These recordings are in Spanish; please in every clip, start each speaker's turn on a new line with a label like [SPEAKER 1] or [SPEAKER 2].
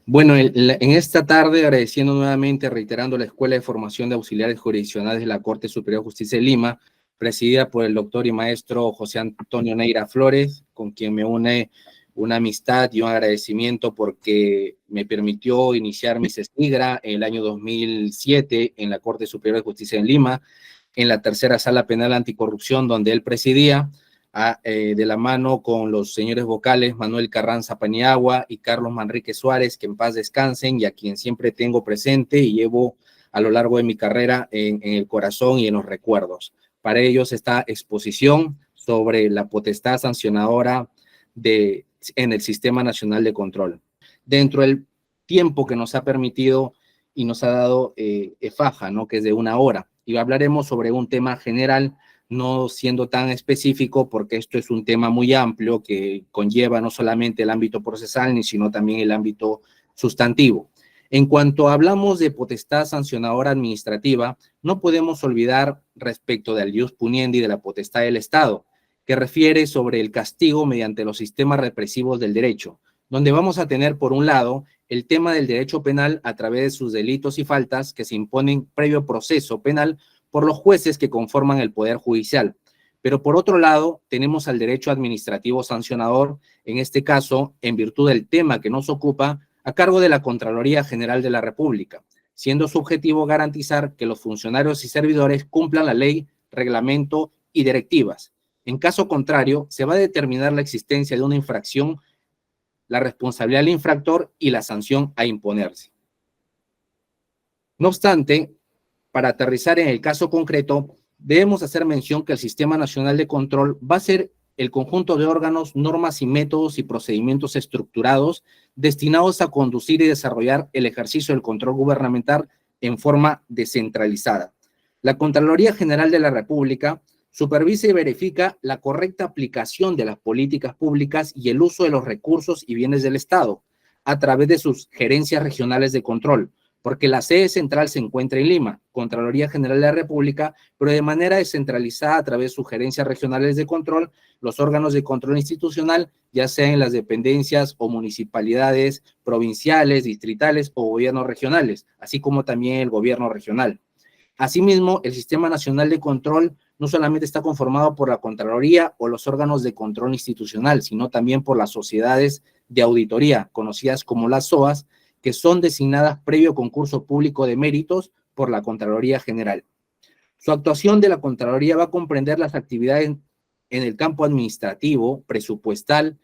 [SPEAKER 1] Bueno, en esta tarde, agradeciendo nuevamente, reiterando la Escuela de Formación de Auxiliares Jurisdiccionales de la Corte Superior de Justicia de Lima, presidida por el doctor y maestro José Antonio Neira Flores, con quien me une una amistad y un agradecimiento porque me permitió iniciar mi CESMIGRA en el año 2007 en la Corte Superior de Justicia de Lima, en la tercera sala penal anticorrupción donde él presidía, de la mano con los señores vocales Manuel Carranza Paniagua y Carlos Manrique Suárez, que en paz descansen, y a quien siempre tengo presente y llevo a lo largo de mi carrera en el corazón y en los recuerdos. Para ellos esta exposición sobre la potestad sancionadora en el Sistema Nacional de Control. Dentro del tiempo que nos ha permitido y nos ha dado EFAJA, ¿no?, que es de 1 hora, y hablaremos sobre un tema general, no siendo tan específico, porque esto es un tema muy amplio que conlleva no solamente el ámbito procesal, sino también el ámbito sustantivo. En cuanto hablamos de potestad sancionadora administrativa, no podemos olvidar respecto del ius puniendi de la potestad del Estado, que refiere sobre el castigo mediante los sistemas represivos del derecho, donde vamos a tener, por un lado, el tema del derecho penal a través de sus delitos y faltas que se imponen previo proceso penal por los jueces que conforman el Poder Judicial. Pero por otro lado, tenemos al derecho administrativo sancionador, en este caso, en virtud del tema que nos ocupa, a cargo de la Contraloría General de la República, siendo su objetivo garantizar que los funcionarios y servidores cumplan la ley, reglamento y directivas. En caso contrario, se va a determinar la existencia de una infracción, la responsabilidad del infractor y la sanción a imponerse. No obstante, para aterrizar en el caso concreto, debemos hacer mención que el Sistema Nacional de Control va a ser el conjunto de órganos, normas y métodos y procedimientos estructurados destinados a conducir y desarrollar el ejercicio del control gubernamental en forma descentralizada. La Contraloría General de la República supervisa y verifica la correcta aplicación de las políticas públicas y el uso de los recursos y bienes del Estado a través de sus gerencias regionales de control, porque la sede central se encuentra en Lima, Contraloría General de la República, pero de manera descentralizada a través de sus gerencias regionales de control, los órganos de control institucional, ya sea en las dependencias o municipalidades provinciales, distritales o gobiernos regionales, así como también el gobierno regional. Asimismo, el Sistema Nacional de Control no solamente está conformado por la Contraloría o los órganos de control institucional, sino también por las sociedades de auditoría, conocidas como las SOAS, que son designadas previo concurso público de méritos por la Contraloría General. Su actuación de la Contraloría va a comprender las actividades en el campo administrativo, presupuestal,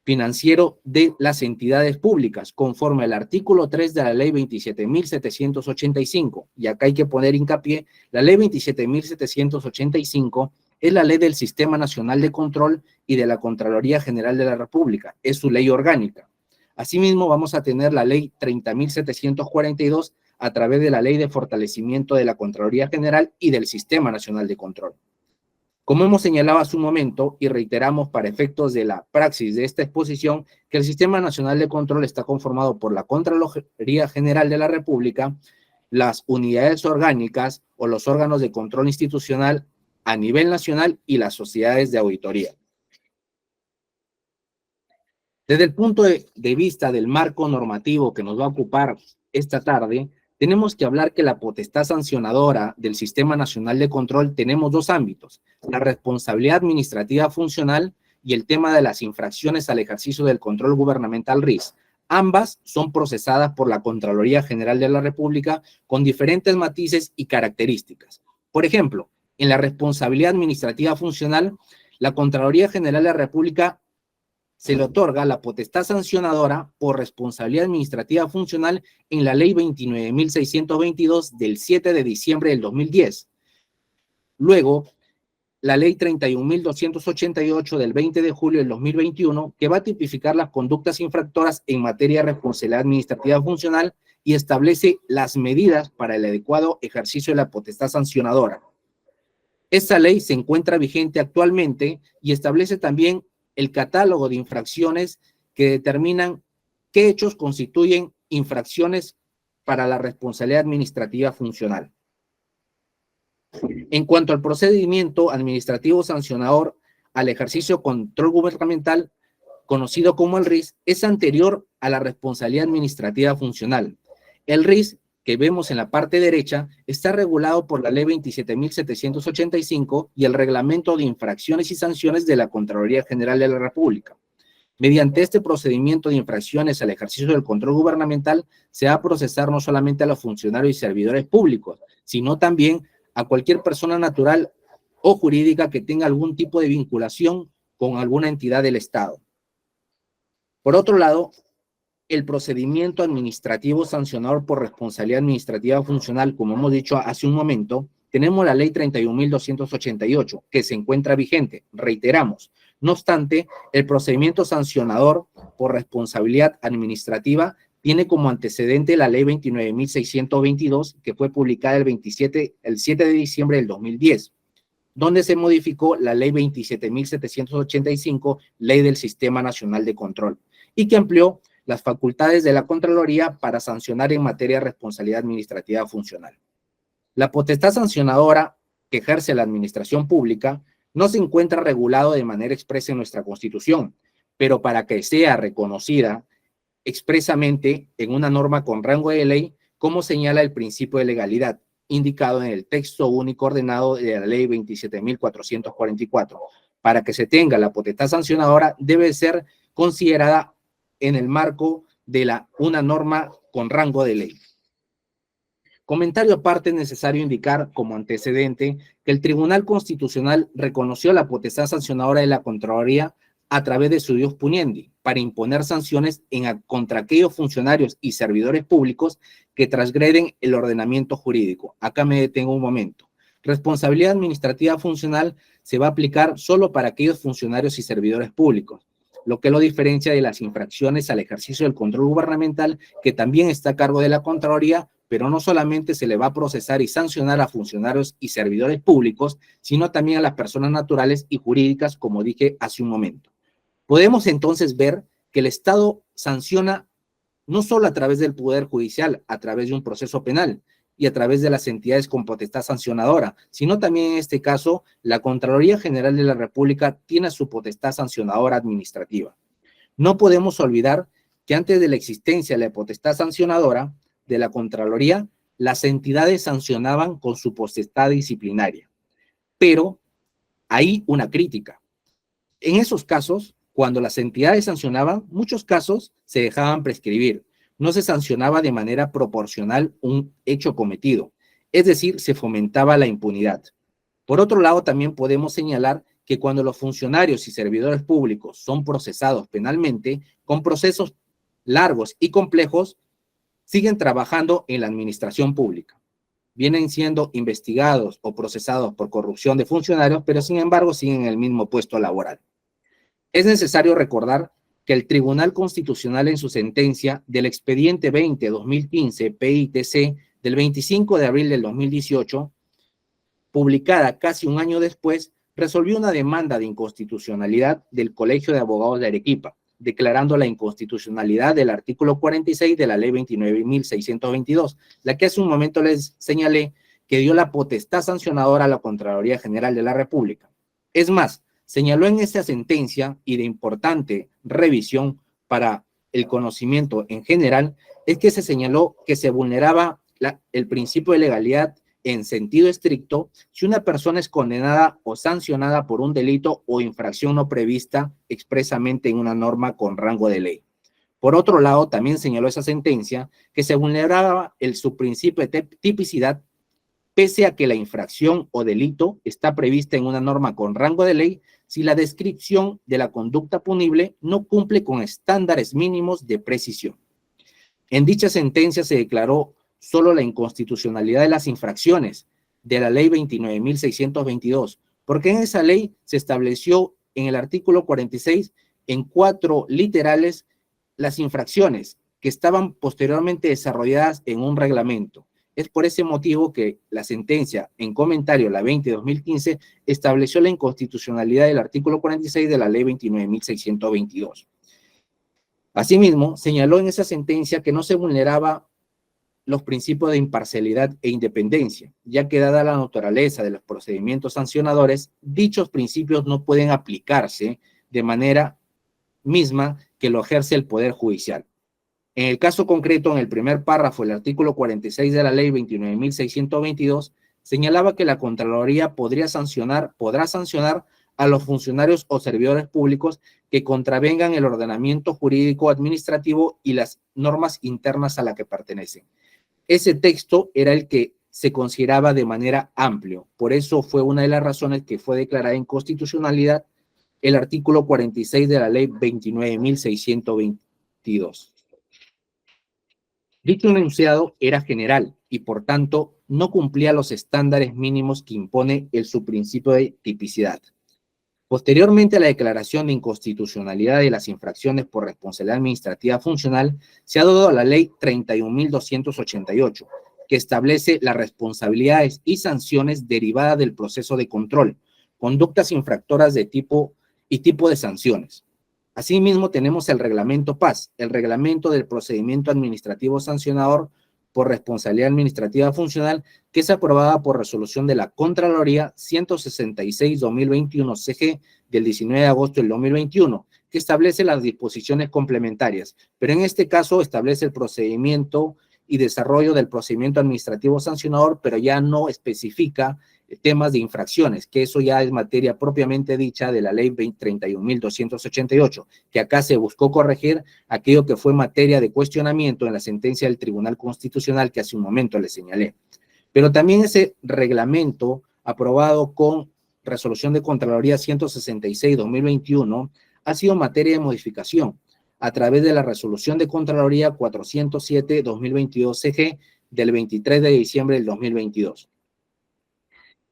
[SPEAKER 1] financiero de las entidades públicas, conforme al artículo 3 de la Ley 27.785. Y acá hay que poner hincapié, la Ley 27.785 es la ley del Sistema Nacional de Control y de la Contraloría General de la República, es su ley orgánica. Asimismo, vamos a tener la Ley 30.742 a través de la Ley de Fortalecimiento de la Contraloría General y del Sistema Nacional de Control. Como hemos señalado hace un momento y reiteramos para efectos de la praxis de esta exposición, que el Sistema Nacional de Control está conformado por la Contraloría General de la República, las unidades orgánicas o los órganos de control institucional a nivel nacional y las sociedades de auditoría. Desde el punto de vista del marco normativo que nos va a ocupar esta tarde, tenemos que hablar que la potestad sancionadora del Sistema Nacional de Control tenemos dos ámbitos, la responsabilidad administrativa funcional y el tema de las infracciones al ejercicio del control gubernamental RIS. Ambas son procesadas por la Contraloría General de la República con diferentes matices y características. Por ejemplo, en la responsabilidad administrativa funcional, la Contraloría General de la República se le otorga la potestad sancionadora por responsabilidad administrativa funcional en la Ley 29.622 del 7 de diciembre del 2010. Luego, la Ley 31.288 del 20 de julio del 2021, que va a tipificar las conductas infractoras en materia de responsabilidad administrativa funcional y establece las medidas para el adecuado ejercicio de la potestad sancionadora. Esta ley se encuentra vigente actualmente y establece también el catálogo de infracciones que determinan qué hechos constituyen infracciones para la responsabilidad administrativa funcional. En cuanto al procedimiento administrativo sancionador al ejercicio de control gubernamental, conocido como el RIS, es anterior a la responsabilidad administrativa funcional. El RIS, que vemos en la parte derecha, está regulado por la Ley 27.785 y el Reglamento de Infracciones y Sanciones de la Contraloría General de la República. Mediante este procedimiento de infracciones al ejercicio del control gubernamental, se va a procesar no solamente a los funcionarios y servidores públicos, sino también a cualquier persona natural o jurídica que tenga algún tipo de vinculación con alguna entidad del Estado. Por otro lado, el procedimiento administrativo sancionador por responsabilidad administrativa funcional, como hemos dicho hace un momento, tenemos la Ley 31.288, que se encuentra vigente, reiteramos. No obstante, el procedimiento sancionador por responsabilidad administrativa tiene como antecedente la Ley 29.622, que fue publicada el 7 de diciembre del 2010, donde se modificó la Ley 27.785, Ley del Sistema Nacional de Control, y que amplió las facultades de la Contraloría para sancionar en materia de responsabilidad administrativa funcional. La potestad sancionadora que ejerce la administración pública no se encuentra regulado de manera expresa en nuestra Constitución, pero para que sea reconocida expresamente en una norma con rango de ley, como señala el principio de legalidad, indicado en el texto único ordenado de la Ley 27.444. Para que se tenga la potestad sancionadora, debe ser considerada en el marco de una norma con rango de ley. Comentario aparte, es necesario indicar como antecedente que el Tribunal Constitucional reconoció la potestad sancionadora de la Contraloría a través de su ius puniendi para imponer sanciones contra aquellos funcionarios y servidores públicos que transgreden el ordenamiento jurídico. Acá me detengo un momento. Responsabilidad administrativa funcional se va a aplicar solo para aquellos funcionarios y servidores públicos, lo que lo diferencia de las infracciones al ejercicio del control gubernamental, que también está a cargo de la Contraloría, pero no solamente se le va a procesar y sancionar a funcionarios y servidores públicos, sino también a las personas naturales y jurídicas, como dije hace un momento. Podemos entonces ver que el Estado sanciona no solo a través del Poder Judicial, a través de un proceso penal y a través de las entidades con potestad sancionadora, sino también en este caso la Contraloría General de la República tiene su potestad sancionadora administrativa. No podemos olvidar que antes de la existencia de la potestad sancionadora de la Contraloría, las entidades sancionaban con su potestad disciplinaria. Pero hay una crítica. En esos casos, cuando las entidades sancionaban, muchos casos se dejaban prescribir. No se sancionaba de manera proporcional un hecho cometido, es decir, se fomentaba la impunidad. Por otro lado, también podemos señalar que cuando los funcionarios y servidores públicos son procesados penalmente, con procesos largos y complejos, siguen trabajando en la administración pública. Vienen siendo investigados o procesados por corrupción de funcionarios, pero sin embargo siguen en el mismo puesto laboral. Es necesario recordar que el Tribunal Constitucional en su sentencia del expediente 20-2015 PITC del 25 de abril del 2018, publicada casi un año después, resolvió una demanda de inconstitucionalidad del Colegio de Abogados de Arequipa, declarando la inconstitucionalidad del artículo 46 de la Ley 29.622, la que hace un momento les señalé que dio la potestad sancionadora a la Contraloría General de la República. Es más, señaló en esa sentencia, y de importante revisión para el conocimiento en general, es que se señaló que se vulneraba el principio de legalidad en sentido estricto si una persona es condenada o sancionada por un delito o infracción no prevista expresamente en una norma con rango de ley. Por otro lado, también señaló esa sentencia que se vulneraba el subprincipio de tipicidad pese a que la infracción o delito está prevista en una norma con rango de ley si la descripción de la conducta punible no cumple con estándares mínimos de precisión. En dicha sentencia se declaró solo la inconstitucionalidad de las infracciones de la Ley 29.622, porque en esa ley se estableció en el artículo 46 en 4 literales las infracciones que estaban posteriormente desarrolladas en un reglamento. Es por ese motivo que la sentencia en comentario, la 20-2015, estableció la inconstitucionalidad del artículo 46 de la Ley 29.622. Asimismo, señaló en esa sentencia que no se vulneraba los principios de imparcialidad e independencia, ya que dada la naturaleza de los procedimientos sancionadores, dichos principios no pueden aplicarse de manera misma que lo ejerce el Poder Judicial. En el caso concreto, en el primer párrafo del artículo 46 de la Ley 29.622, señalaba que la Contraloría podrá sancionar a los funcionarios o servidores públicos que contravengan el ordenamiento jurídico administrativo y las normas internas a la que pertenecen. Ese texto era el que se consideraba de manera amplia. Por eso fue una de las razones que fue declarada inconstitucionalidad el artículo 46 de la Ley 29.622. Dicho enunciado era general y, por tanto, no cumplía los estándares mínimos que impone el subprincipio de tipicidad. Posteriormente a la declaración de inconstitucionalidad de las infracciones por responsabilidad administrativa funcional, se ha dado la Ley 31.288, que establece las responsabilidades y sanciones derivadas del proceso de control, conductas infractoras de tipo de sanciones. Asimismo, tenemos el Reglamento PAS, el Reglamento del Procedimiento Administrativo Sancionador por Responsabilidad Administrativa Funcional, que es aprobada por resolución de la Contraloría 166/2021 CG del 19 de agosto del 2021, que establece las disposiciones complementarias, pero en este caso establece el procedimiento y desarrollo del procedimiento administrativo sancionador, pero ya no especifica temas de infracciones, que eso ya es materia propiamente dicha de la Ley 31.288, que acá se buscó corregir aquello que fue materia de cuestionamiento en la sentencia del Tribunal Constitucional que hace un momento le señalé. Pero también ese reglamento aprobado con resolución de Contraloría 166/2021 ha sido materia de modificación a través de la resolución de Contraloría 407/2022 CG del 23 de diciembre del 2022.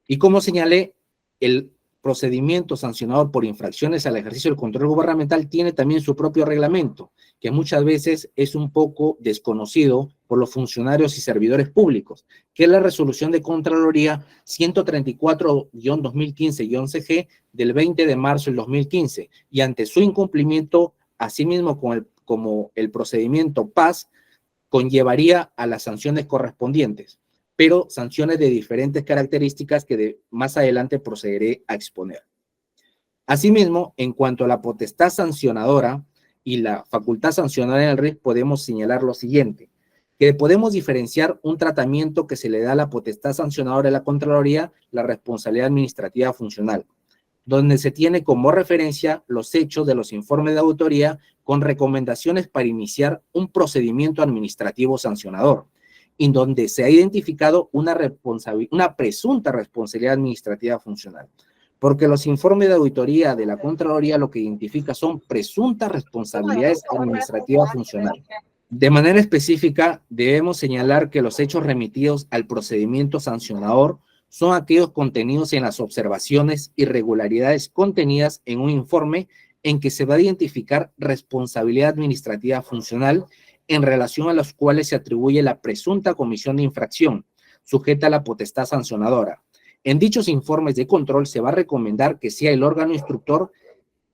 [SPEAKER 1] Y como señalé, el procedimiento sancionador por infracciones al ejercicio del control gubernamental tiene también su propio reglamento, que muchas veces es un poco desconocido por los funcionarios y servidores públicos, que es la resolución de Contraloría 134-2015-CG del 20 de marzo del 2015, y ante su incumplimiento, asimismo como el procedimiento PAS, conllevaría a las sanciones correspondientes, pero sanciones de diferentes características que más adelante procederé a exponer. Asimismo, en cuanto a la potestad sancionadora y la facultad sancionadora en el RIF, podemos señalar lo siguiente, que podemos diferenciar un tratamiento que se le da a la potestad sancionadora de la Contraloría, la responsabilidad administrativa funcional, donde se tiene como referencia los hechos de los informes de auditoría con recomendaciones para iniciar un procedimiento administrativo sancionador, en donde se ha identificado una presunta responsabilidad administrativa funcional, porque los informes de auditoría de la Contraloría lo que identifica son presuntas responsabilidades administrativas funcionales. De manera específica, debemos señalar que los hechos remitidos al procedimiento sancionador son aquellos contenidos en las observaciones y irregularidades contenidas en un informe en que se va a identificar responsabilidad administrativa funcional en relación a los cuales se atribuye la presunta comisión de infracción sujeta a la potestad sancionadora. En dichos informes de control se va a recomendar que sea el órgano instructor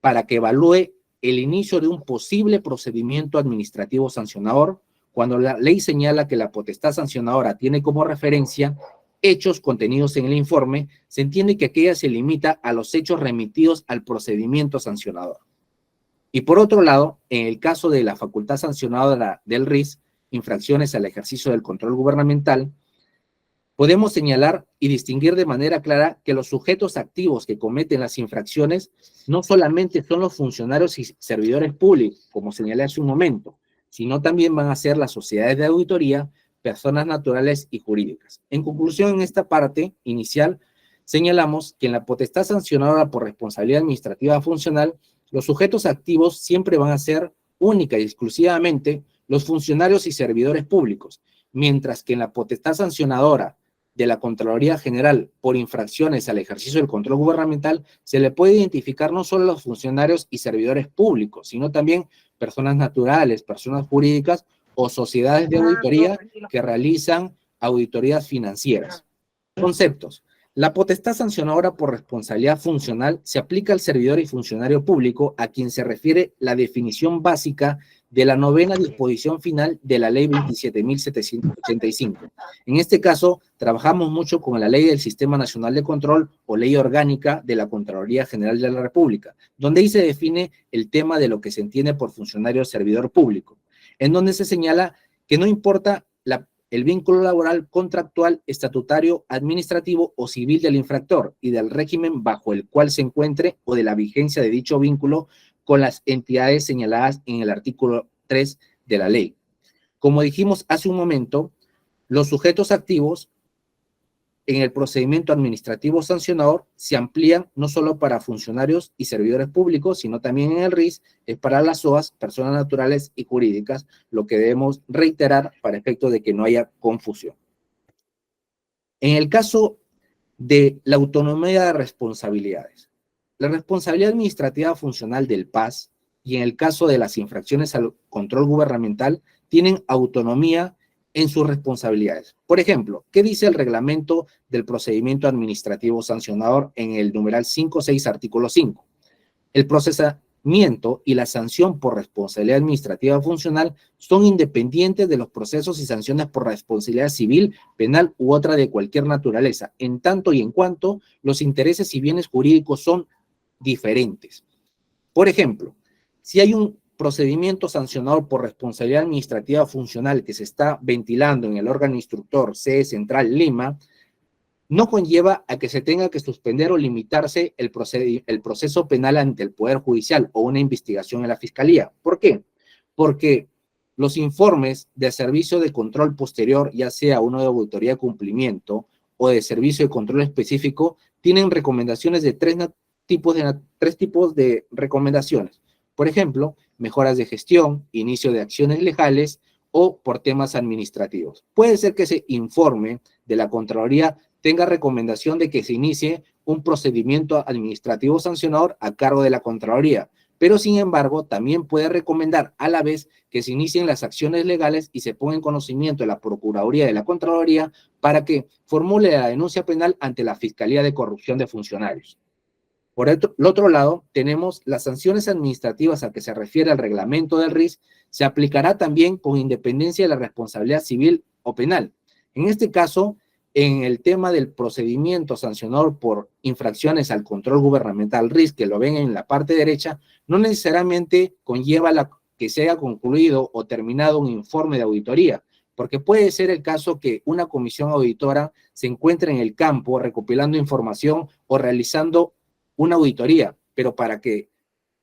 [SPEAKER 1] para que evalúe el inicio de un posible procedimiento administrativo sancionador cuando la ley señala que la potestad sancionadora tiene como referencia hechos contenidos en el informe. Se entiende que aquella se limita a los hechos remitidos al procedimiento sancionador. Y por otro lado, en el caso de la facultad sancionadora del RIS, infracciones al ejercicio del control gubernamental, podemos señalar y distinguir de manera clara que los sujetos activos que cometen las infracciones no solamente son los funcionarios y servidores públicos, como señalé hace un momento, sino también van a ser las sociedades de auditoría, personas naturales y jurídicas. En conclusión, en esta parte inicial, señalamos que en la potestad sancionadora por responsabilidad administrativa funcional, los sujetos activos siempre van a ser única y exclusivamente los funcionarios y servidores públicos, mientras que en la potestad sancionadora de la Contraloría General por infracciones al ejercicio del control gubernamental, se le puede identificar no solo a los funcionarios y servidores públicos, sino también personas naturales, personas jurídicas o sociedades de auditoría que realizan auditorías financieras. Conceptos. La potestad sancionadora por responsabilidad funcional se aplica al servidor y funcionario público a quien se refiere la definición básica de la novena disposición final de la ley 27.785. En este caso, trabajamos mucho con la ley del Sistema Nacional de Control o ley orgánica de la Contraloría General de la República, donde ahí se define el tema de lo que se entiende por funcionario servidor público, en donde se señala que no importa el vínculo laboral, contractual, estatutario, administrativo o civil del infractor y del régimen bajo el cual se encuentre o de la vigencia de dicho vínculo con las entidades señaladas en el artículo 3 de la ley. Como dijimos hace un momento, los sujetos activos en el procedimiento administrativo sancionador se amplían no solo para funcionarios y servidores públicos, sino también en el RIS, es para las SOAS, personas naturales y jurídicas, lo que debemos reiterar para efecto de que no haya confusión. En el caso de la autonomía de responsabilidades, la responsabilidad administrativa funcional del PAS y en el caso de las infracciones al control gubernamental tienen autonomía en sus responsabilidades. Por ejemplo, ¿qué dice el reglamento del procedimiento administrativo sancionador en el numeral 5.6, artículo 5? El procesamiento y la sanción por responsabilidad administrativa funcional son independientes de los procesos y sanciones por responsabilidad civil, penal u otra de cualquier naturaleza, en tanto y en cuanto los intereses y bienes jurídicos son diferentes. Por ejemplo, si hay un procedimiento sancionador por responsabilidad administrativa funcional que se está ventilando en el órgano instructor sede central Lima, no conlleva a que se tenga que suspender o limitarse el proceso penal ante el Poder Judicial o una investigación en la Fiscalía. ¿Por qué? Porque los informes de servicio de control posterior, ya sea uno de auditoría de cumplimiento o de servicio de control específico, tienen recomendaciones de tres tipos de recomendaciones. Por ejemplo, mejoras de gestión, inicio de acciones legales o por temas administrativos. Puede ser que ese informe de la Contraloría tenga recomendación de que se inicie un procedimiento administrativo sancionador a cargo de la Contraloría, pero sin embargo también puede recomendar a la vez que se inicien las acciones legales y se ponga en conocimiento de la Procuraduría de la Contraloría para que formule la denuncia penal ante la Fiscalía de Corrupción de Funcionarios. Por el otro lado, tenemos las sanciones administrativas a que se refiere el reglamento del RIS, se aplicará también con independencia de la responsabilidad civil o penal. En este caso, en el tema del procedimiento sancionador por infracciones al control gubernamental RIS, que lo ven en la parte derecha, no necesariamente conlleva que se haya concluido o terminado un informe de auditoría, porque puede ser el caso que una comisión auditora se encuentre en el campo recopilando información o realizando una auditoría, pero para que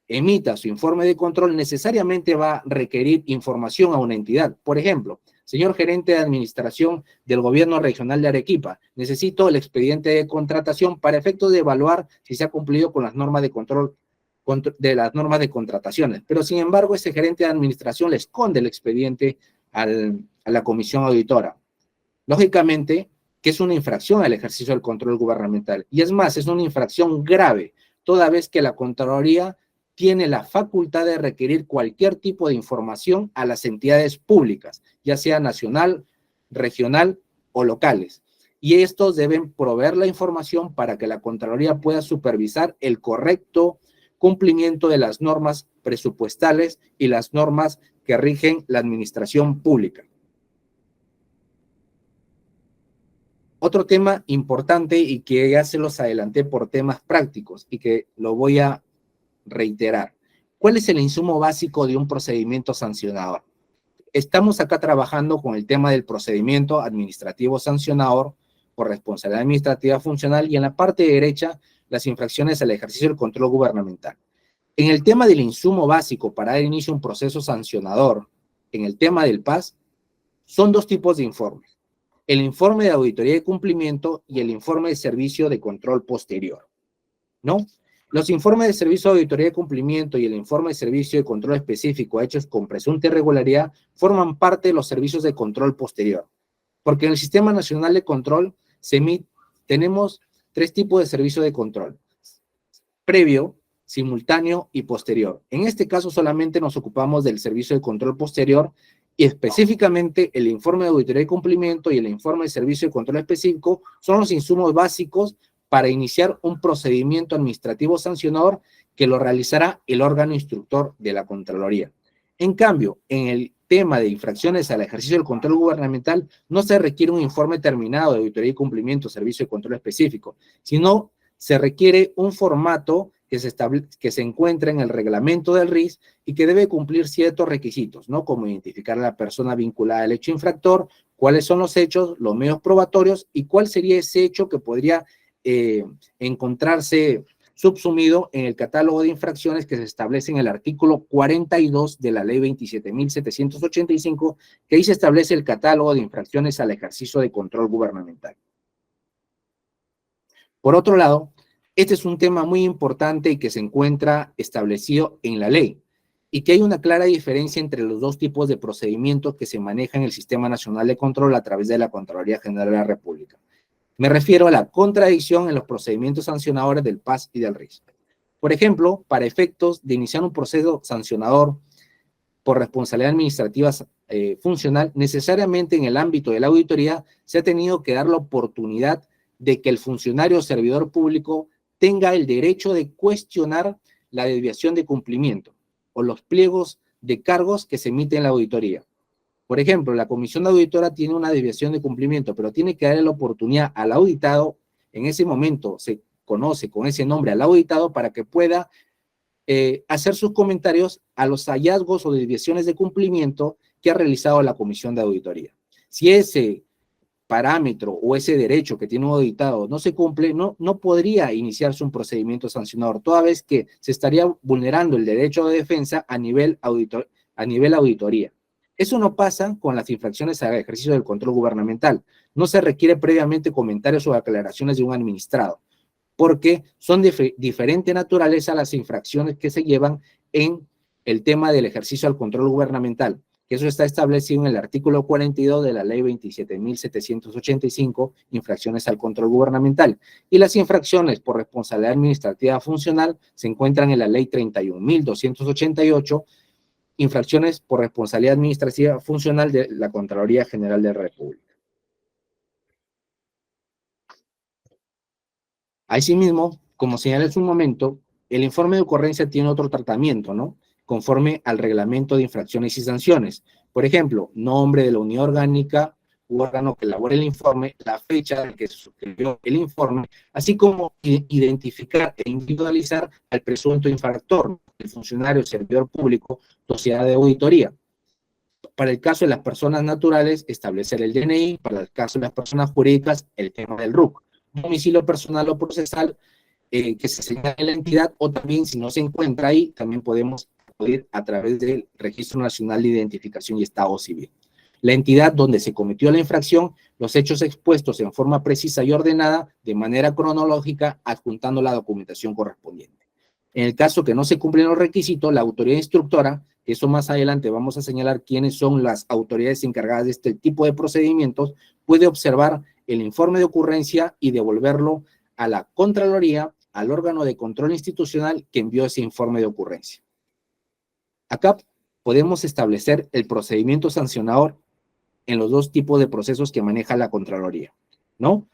[SPEAKER 1] emita su informe de control necesariamente va a requerir información a una entidad. Por ejemplo, señor gerente de administración del gobierno regional de Arequipa, necesito el expediente de contratación para efectos de evaluar si se ha cumplido con las normas de control de las normas de contrataciones, pero sin embargo ese gerente de administración le esconde el expediente a la comisión auditora. Lógicamente, que es una infracción al ejercicio del control gubernamental. Y es más, es una infracción grave, toda vez que la Contraloría tiene la facultad de requerir cualquier tipo de información a las entidades públicas, ya sea nacional, regional o locales. Y estos deben proveer la información para que la Contraloría pueda supervisar el correcto cumplimiento de las normas presupuestales y las normas que rigen la administración pública. Otro tema importante y que ya se los adelanté por temas prácticos y que lo voy a reiterar. ¿Cuál es el insumo básico de un procedimiento sancionador? Estamos acá trabajando con el tema del procedimiento administrativo sancionador por responsabilidad administrativa funcional y en la parte derecha las infracciones al ejercicio del control gubernamental. En el tema del insumo básico para dar inicio a un proceso sancionador, en el tema del PAS, son dos tipos de informes. El informe de auditoría de cumplimiento y el informe de servicio de control posterior, ¿no? Los informes de servicio de auditoría de cumplimiento y el informe de servicio de control específico hechos con presunta irregularidad forman parte de los servicios de control posterior, porque en el Sistema Nacional de Control tenemos tres tipos de servicio de control: previo, simultáneo y posterior. En este caso solamente nos ocupamos del servicio de control posterior y específicamente el informe de auditoría de cumplimiento y el informe de servicio de control específico son los insumos básicos para iniciar un procedimiento administrativo sancionador que lo realizará el órgano instructor de la Contraloría. En cambio, en el tema de infracciones al ejercicio del control gubernamental, no se requiere un informe terminado de auditoría y cumplimiento, servicio de control específico, sino se requiere un formato que se encuentra en el reglamento del RIS y que debe cumplir ciertos requisitos, ¿no? Como identificar a la persona vinculada al hecho infractor, cuáles son los hechos, los medios probatorios y cuál sería ese hecho que podría encontrarse subsumido en el catálogo de infracciones que se establece en el artículo 42 de la ley 27.785, que ahí se establece el catálogo de infracciones al ejercicio de control gubernamental. Por otro lado, este es un tema muy importante y que se encuentra establecido en la ley y que hay una clara diferencia entre los dos tipos de procedimientos que se manejan en el Sistema Nacional de Control a través de la Contraloría General de la República. Me refiero a la contradicción en los procedimientos sancionadores del PAS y del RIS. Por ejemplo, para efectos de iniciar un proceso sancionador por responsabilidad administrativa funcional, necesariamente en el ámbito de la auditoría se ha tenido que dar la oportunidad de que el funcionario o servidor público tenga el derecho de cuestionar la desviación de cumplimiento o los pliegos de cargos que se emiten en la auditoría. Por ejemplo, la comisión auditora tiene una desviación de cumplimiento, pero tiene que darle la oportunidad al auditado, en ese momento se conoce con ese nombre al auditado, para que pueda hacer sus comentarios a los hallazgos o desviaciones de cumplimiento que ha realizado la comisión de auditoría. Si ese parámetro o ese derecho que tiene un auditado no se cumple, no podría iniciarse un procedimiento sancionador, toda vez que se estaría vulnerando el derecho de defensa a nivel auditoría. Eso no pasa con las infracciones al ejercicio del control gubernamental. No se requiere previamente comentarios o aclaraciones de un administrado, porque son de diferente naturaleza las infracciones que se llevan en el tema del ejercicio al control gubernamental, que eso está establecido en el artículo 42 de la ley 27.785, infracciones al control gubernamental. Y las infracciones por responsabilidad administrativa funcional se encuentran en la ley 31.288, infracciones por responsabilidad administrativa funcional de la Contraloría General de la República. Asimismo, como señalé hace un momento, el informe de ocurrencia tiene otro tratamiento, ¿no? Conforme al reglamento de infracciones y sanciones. Por ejemplo, nombre de la unidad orgánica u órgano que elabora el informe, la fecha en que se suscribió el informe, así como identificar e individualizar al presunto infractor, el funcionario, servidor público, sociedad de auditoría. Para el caso de las personas naturales, establecer el DNI. Para el caso de las personas jurídicas, el tema del RUC. Domicilio personal o procesal que se señale en la entidad, o también, si no se encuentra ahí, también podemos acudir a través del Registro Nacional de Identificación y Estado Civil. La entidad donde se cometió la infracción, los hechos expuestos en forma precisa y ordenada, de manera cronológica, adjuntando la documentación correspondiente. En el caso que no se cumplen los requisitos, la autoridad instructora, que eso más adelante vamos a señalar quiénes son las autoridades encargadas de este tipo de procedimientos, puede observar el informe de ocurrencia y devolverlo a la Contraloría, al órgano de control institucional que envió ese informe de ocurrencia. Acá podemos establecer el procedimiento sancionador en los dos tipos de procesos que maneja la Contraloría, ¿no?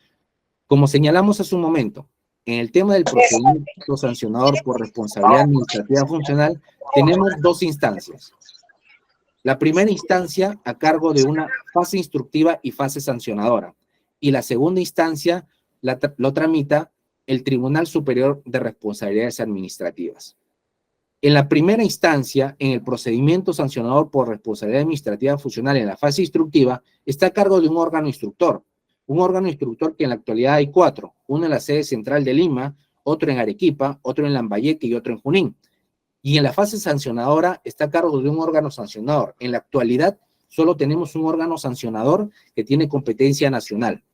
[SPEAKER 1] Como señalamos hace un momento, en el tema del procedimiento sancionador por responsabilidad administrativa funcional, tenemos dos instancias. La primera instancia a cargo de una fase instructiva y fase sancionadora, y la segunda instancia lo tramita el Tribunal Superior de Responsabilidades Administrativas. En la primera instancia, en el procedimiento sancionador por responsabilidad administrativa funcional en la fase instructiva, está a cargo de un órgano instructor que en la actualidad hay 4, uno en la sede central de Lima, otro en Arequipa, otro en Lambayeque y otro en Junín. Y en la fase sancionadora está a cargo de un órgano sancionador. En la actualidad solo tenemos un órgano sancionador que tiene competencia nacional.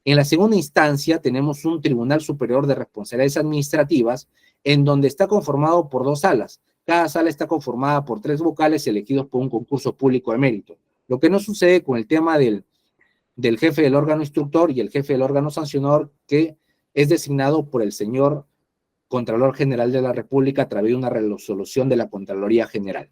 [SPEAKER 1] En la segunda instancia tenemos un Tribunal Superior de Responsabilidades Administrativas en donde está conformado por 2 salas. Cada sala está conformada por 3 vocales elegidos por un concurso público de mérito. Lo que no sucede con el tema del jefe del órgano instructor y el jefe del órgano sancionador, que es designado por el señor Contralor General de la República a través de una resolución de la Contraloría General.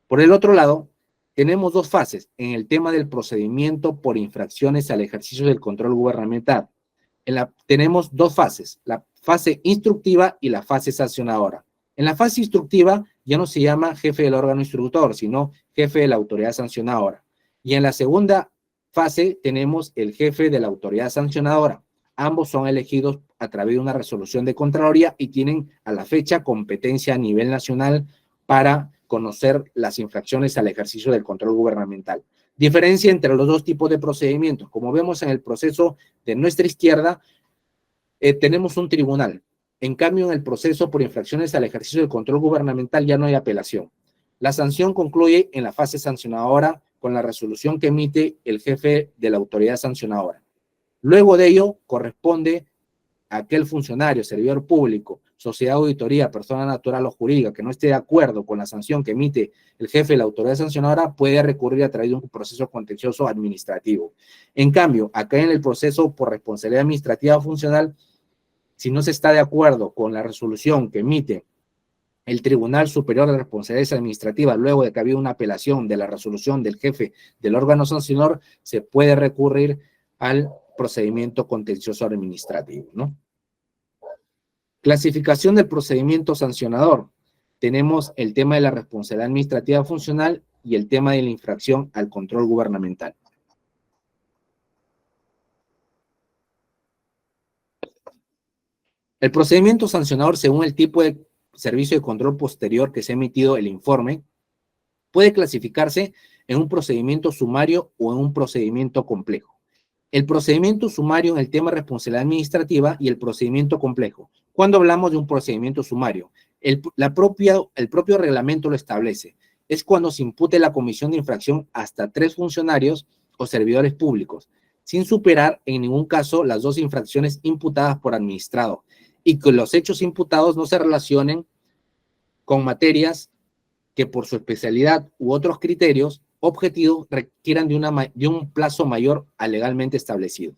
[SPEAKER 1] Por el otro lado, tenemos 2 fases en el tema del procedimiento por infracciones al ejercicio del control gubernamental. Tenemos 2 fases, la fase instructiva y la fase sancionadora. En la fase instructiva ya no se llama jefe del órgano instructor, sino jefe de la autoridad sancionadora. Y en la segunda fase tenemos el jefe de la autoridad sancionadora. Ambos son elegidos a través de una resolución de Contraloría y tienen a la fecha competencia a nivel nacional para conocer las infracciones al ejercicio del control gubernamental. Diferencia entre los dos tipos de procedimientos. Como vemos en el proceso de nuestra izquierda, tenemos un tribunal. En cambio, en el proceso por infracciones al ejercicio del control gubernamental ya no hay apelación. La sanción concluye en la fase sancionadora con la resolución que emite el jefe de la autoridad sancionadora. Luego de ello, corresponde a aquel funcionario, servidor público, sociedad auditoría, persona natural o jurídica que no esté de acuerdo con la sanción que emite el jefe de la autoridad sancionadora, puede recurrir a través de un proceso contencioso administrativo. En cambio, acá en el proceso por responsabilidad administrativa funcional, si no se está de acuerdo con la resolución que emite el Tribunal Superior de Responsabilidades Administrativas, luego de que ha habido una apelación de la resolución del jefe del órgano sancionador, se puede recurrir al procedimiento contencioso administrativo, ¿no? Clasificación del procedimiento sancionador. Tenemos el tema de la responsabilidad administrativa funcional y el tema de la infracción al control gubernamental. El procedimiento sancionador, según el tipo de servicio de control posterior que se ha emitido el informe, puede clasificarse en un procedimiento sumario o en un procedimiento complejo. El procedimiento sumario en el tema de responsabilidad administrativa y el procedimiento complejo. Cuando hablamos de un procedimiento sumario, el propio reglamento lo establece. Es cuando se impute la comisión de infracción hasta 3 funcionarios o servidores públicos, sin superar en ningún caso las 2 infracciones imputadas por administrado, y que los hechos imputados no se relacionen con materias que por su especialidad u otros criterios objetivos requieran de un plazo mayor al legalmente establecido.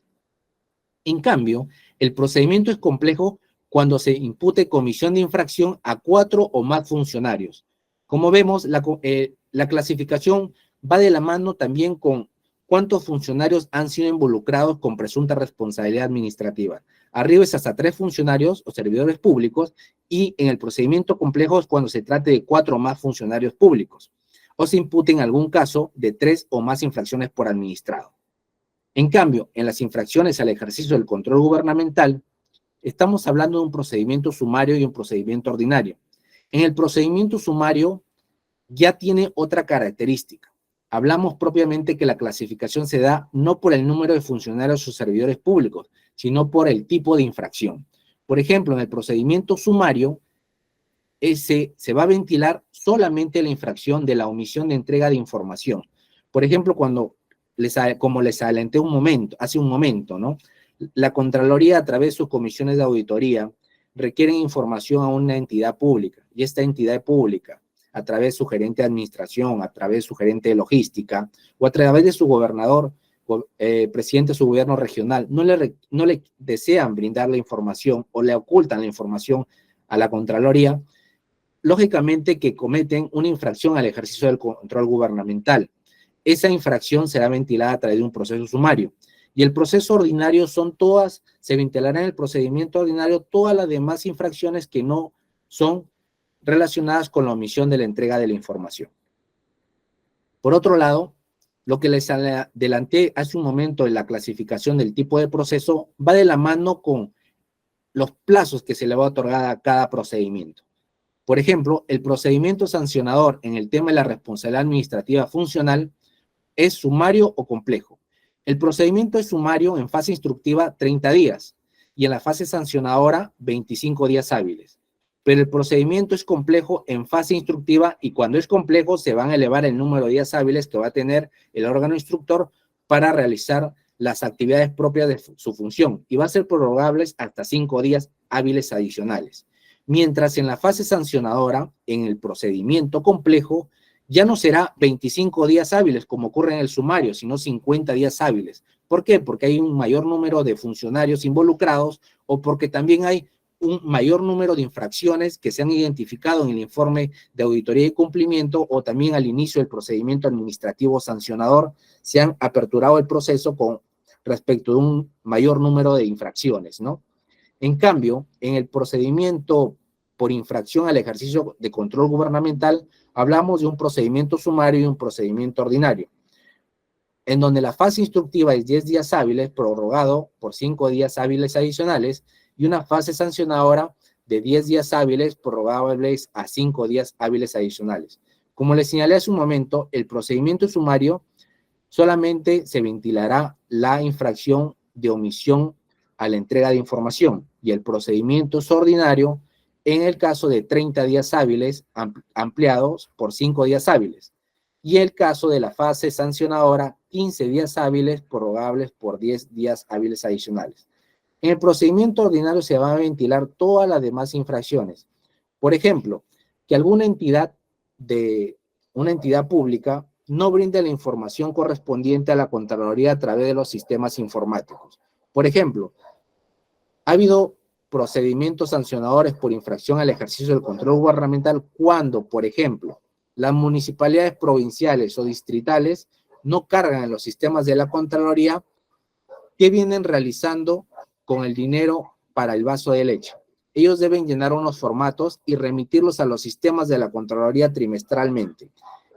[SPEAKER 1] En cambio, el procedimiento es complejo cuando se impute comisión de infracción a 4 o más funcionarios. Como vemos, la clasificación va de la mano también con cuántos funcionarios han sido involucrados con presunta responsabilidad administrativa. Arriba es hasta 3 funcionarios o servidores públicos, y en el procedimiento complejo es cuando se trate de 4 o más funcionarios públicos, o se impute en algún caso de 3 o más infracciones por administrado. En cambio, en las infracciones al ejercicio del control gubernamental, estamos hablando de un procedimiento sumario y un procedimiento ordinario. En el procedimiento sumario ya tiene otra característica. Hablamos propiamente que la clasificación se da no por el número de funcionarios o servidores públicos, sino por el tipo de infracción. Por ejemplo, en el procedimiento sumario, se va a ventilar solamente la infracción de la omisión de entrega de información. Por ejemplo, como les adelanté hace un momento, ¿no? La Contraloría, a través de sus comisiones de auditoría, requieren información a una entidad pública, y esta entidad pública, a través de su gerente de administración, a través de su gerente de logística, o a través de su gobernador, presidente de su gobierno regional, no le desean brindar la información o le ocultan la información a la Contraloría, lógicamente que cometen una infracción al ejercicio del control gubernamental. Esa infracción será ventilada a través de un proceso sumario. Y el proceso ordinario se ventilarán en el procedimiento ordinario todas las demás infracciones que no son relacionadas con la omisión de la entrega de la información. Por otro lado, lo que les adelanté hace un momento en la clasificación del tipo de proceso va de la mano con los plazos que se le va a otorgar a cada procedimiento. Por ejemplo, el procedimiento sancionador en el tema de la responsabilidad administrativa funcional es sumario o complejo. El procedimiento es sumario en fase instructiva 30 días y en la fase sancionadora 25 días hábiles. Pero el procedimiento es complejo en fase instructiva, y cuando es complejo se van a elevar el número de días hábiles que va a tener el órgano instructor para realizar las actividades propias de su función, y va a ser prorrogables hasta 5 días hábiles adicionales. Mientras en la fase sancionadora, en el procedimiento complejo, ya no será 25 días hábiles como ocurre en el sumario, sino 50 días hábiles. ¿Por qué? Porque hay un mayor número de funcionarios involucrados, o porque también hay un mayor número de infracciones que se han identificado en el informe de auditoría y cumplimiento, o también al inicio del procedimiento administrativo sancionador se han aperturado el proceso con respecto de un mayor número de infracciones, ¿no? En cambio, en el procedimiento por infracción al ejercicio de control gubernamental, hablamos de un procedimiento sumario y un procedimiento ordinario, en donde la fase instructiva es 10 días hábiles, prorrogado por 5 días hábiles adicionales, y una fase sancionadora de 10 días hábiles, prorrogables a 5 días hábiles adicionales. Como les señalé hace un momento, el procedimiento sumario solamente se ventilará la infracción de omisión a la entrega de información, y el procedimiento es ordinario en el caso de 30 días hábiles ampliados por 5 días hábiles, y el caso de la fase sancionadora, 15 días hábiles prorrogables por 10 días hábiles adicionales. En el procedimiento ordinario se van a ventilar todas las demás infracciones. Por ejemplo, que alguna entidad pública no brinde la información correspondiente a la Contraloría a través de los sistemas informáticos. Por ejemplo, ha habido procedimientos sancionadores por infracción al ejercicio del control gubernamental cuando, por ejemplo, las municipalidades provinciales o distritales no cargan en los sistemas de la Contraloría qué vienen realizando con el dinero para el vaso de leche. Ellos deben llenar unos formatos y remitirlos a los sistemas de la Contraloría trimestralmente.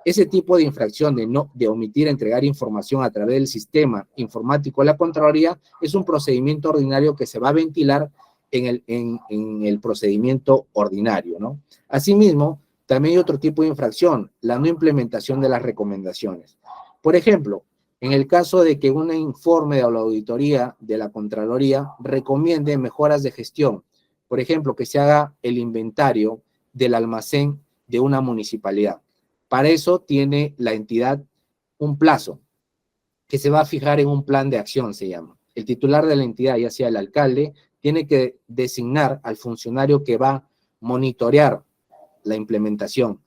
[SPEAKER 1] Ese tipo de infracción de omitir entregar información a través del sistema informático de la Contraloría es un procedimiento ordinario que se va a ventilar en el procedimiento ordinario, ¿no? Asimismo, también hay otro tipo de infracción, la no implementación de las recomendaciones. Por ejemplo, en el caso de que un informe de la auditoría de la Contraloría recomiende mejoras de gestión, por ejemplo, que se haga el inventario del almacén de una municipalidad. Para eso tiene la entidad un plazo que se va a fijar en un plan de acción, se llama. El titular de la entidad, ya sea el alcalde, tiene que designar al funcionario que va a monitorear la implementación.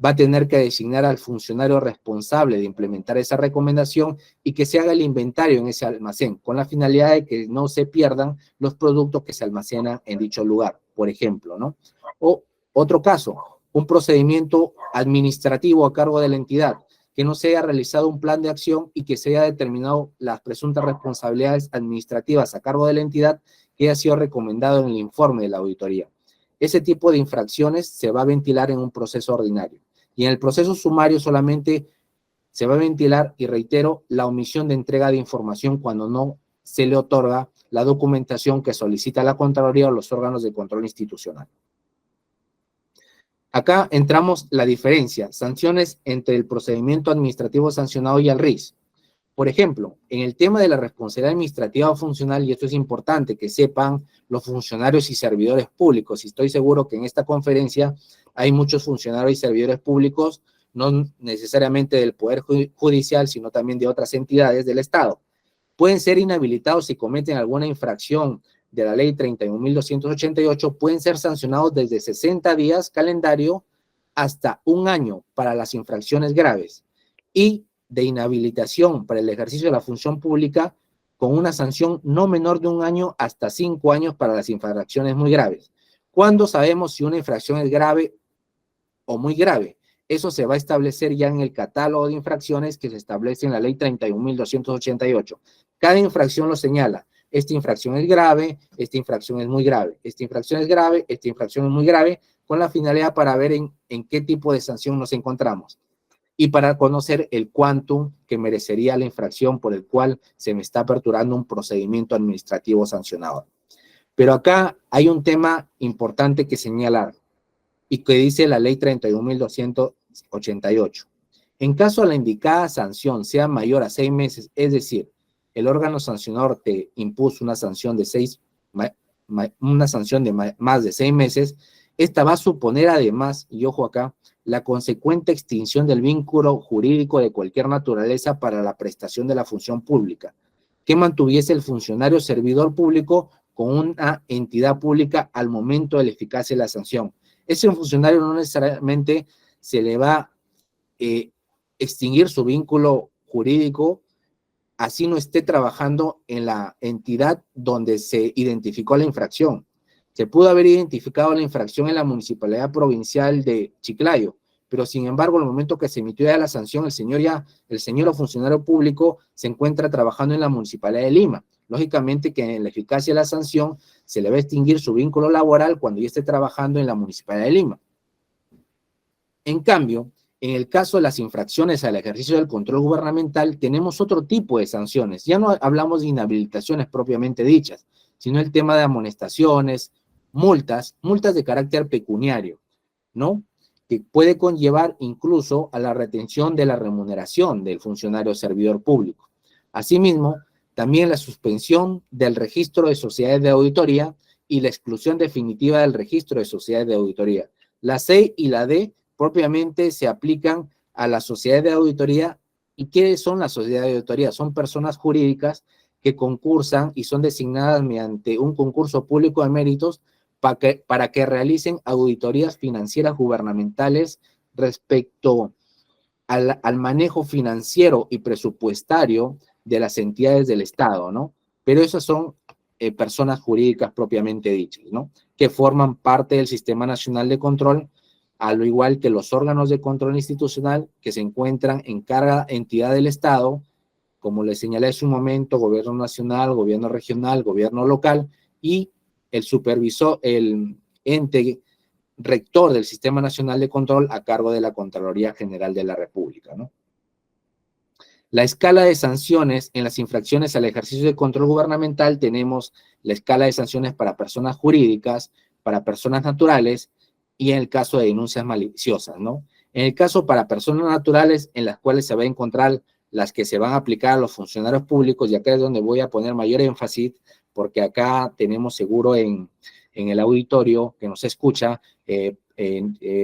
[SPEAKER 1] Va a tener que designar al funcionario responsable de implementar esa recomendación y que se haga el inventario en ese almacén, con la finalidad de que no se pierdan los productos que se almacenan en dicho lugar, por ejemplo, ¿no? O otro caso, un procedimiento administrativo a cargo de la entidad, que no se haya realizado un plan de acción y que se haya determinado las presuntas responsabilidades administrativas a cargo de la entidad que haya sido recomendado en el informe de la auditoría. Ese tipo de infracciones se va a ventilar en un proceso ordinario. Y en el proceso sumario solamente se va a ventilar, y reitero, la omisión de entrega de información cuando no se le otorga la documentación que solicita la Contraloría o los órganos de control institucional. Acá entramos la diferencia, sanciones entre el procedimiento administrativo sancionado y el RIS. Por ejemplo, en el tema de la responsabilidad administrativa o funcional, y esto es importante que sepan los funcionarios y servidores públicos, y estoy seguro que en esta conferencia hay muchos funcionarios y servidores públicos, no necesariamente del Poder Judicial, sino también de otras entidades del Estado. Pueden ser inhabilitados si cometen alguna infracción de la ley 31.288, pueden ser sancionados desde 60 días calendario hasta un año para las infracciones graves, y de inhabilitación para el ejercicio de la función pública con una sanción no menor de un año hasta 5 años para las infracciones muy graves. ¿Cuándo sabemos si una infracción es grave o muy grave? Eso se va a establecer ya en el catálogo de infracciones que se establece en la ley 31.288. Cada infracción lo señala. Esta infracción es grave, esta infracción es muy grave, esta infracción es grave, esta infracción es muy grave, con la finalidad para ver en qué tipo de sanción nos encontramos y para conocer el quantum que merecería la infracción por el cual se me está aperturando un procedimiento administrativo sancionador. Pero acá hay un tema importante que señalar y que dice la ley 31.288. En caso la indicada sanción sea mayor a 6 meses, es decir, el órgano sancionador te impuso una sanción de más de 6 meses, esta va a suponer además, y ojo acá, la consecuente extinción del vínculo jurídico de cualquier naturaleza para la prestación de la función pública, que mantuviese el funcionario servidor público con una entidad pública al momento de la eficacia de la sanción. Ese funcionario no necesariamente se le va a extinguir su vínculo jurídico, así no esté trabajando en la entidad donde se identificó la infracción. Se pudo haber identificado la infracción en la Municipalidad Provincial de Chiclayo, pero sin embargo, en el momento que se emitió ya la sanción, el señor o funcionario público se encuentra trabajando en la Municipalidad de Lima. Lógicamente que en la eficacia de la sanción se le va a extinguir su vínculo laboral cuando ya esté trabajando en la Municipalidad de Lima. En cambio, en el caso de las infracciones al ejercicio del control gubernamental, tenemos otro tipo de sanciones. Ya no hablamos de inhabilitaciones propiamente dichas, sino el tema de amonestaciones, multas de carácter pecuniario, ¿no? Que puede conllevar incluso a la retención de la remuneración del funcionario servidor público. Asimismo, también la suspensión del registro de sociedades de auditoría y la exclusión definitiva del registro de sociedades de auditoría. La C y la D propiamente se aplican a las sociedades de auditoría. ¿Y qué son las sociedades de auditoría? Son personas jurídicas que concursan y son designadas mediante un concurso público de méritos para que realicen auditorías financieras gubernamentales respecto al manejo financiero y presupuestario de las entidades del Estado, ¿no? Pero esas son personas jurídicas propiamente dichas, ¿no? Que forman parte del Sistema Nacional de Control, al igual que los órganos de control institucional que se encuentran en cada entidad del Estado, como les señalé hace un momento, gobierno nacional, gobierno regional, gobierno local y el supervisor, el ente rector del Sistema Nacional de Control a cargo de la Contraloría General de la República, ¿no? La escala de sanciones en las infracciones al ejercicio de control gubernamental, tenemos la escala de sanciones para personas jurídicas, para personas naturales y en el caso de denuncias maliciosas, ¿no? En el caso para personas naturales, en las cuales se va a encontrar las que se van a aplicar a los funcionarios públicos, y acá es donde voy a poner mayor énfasis, porque acá tenemos seguro en el auditorio que nos escucha,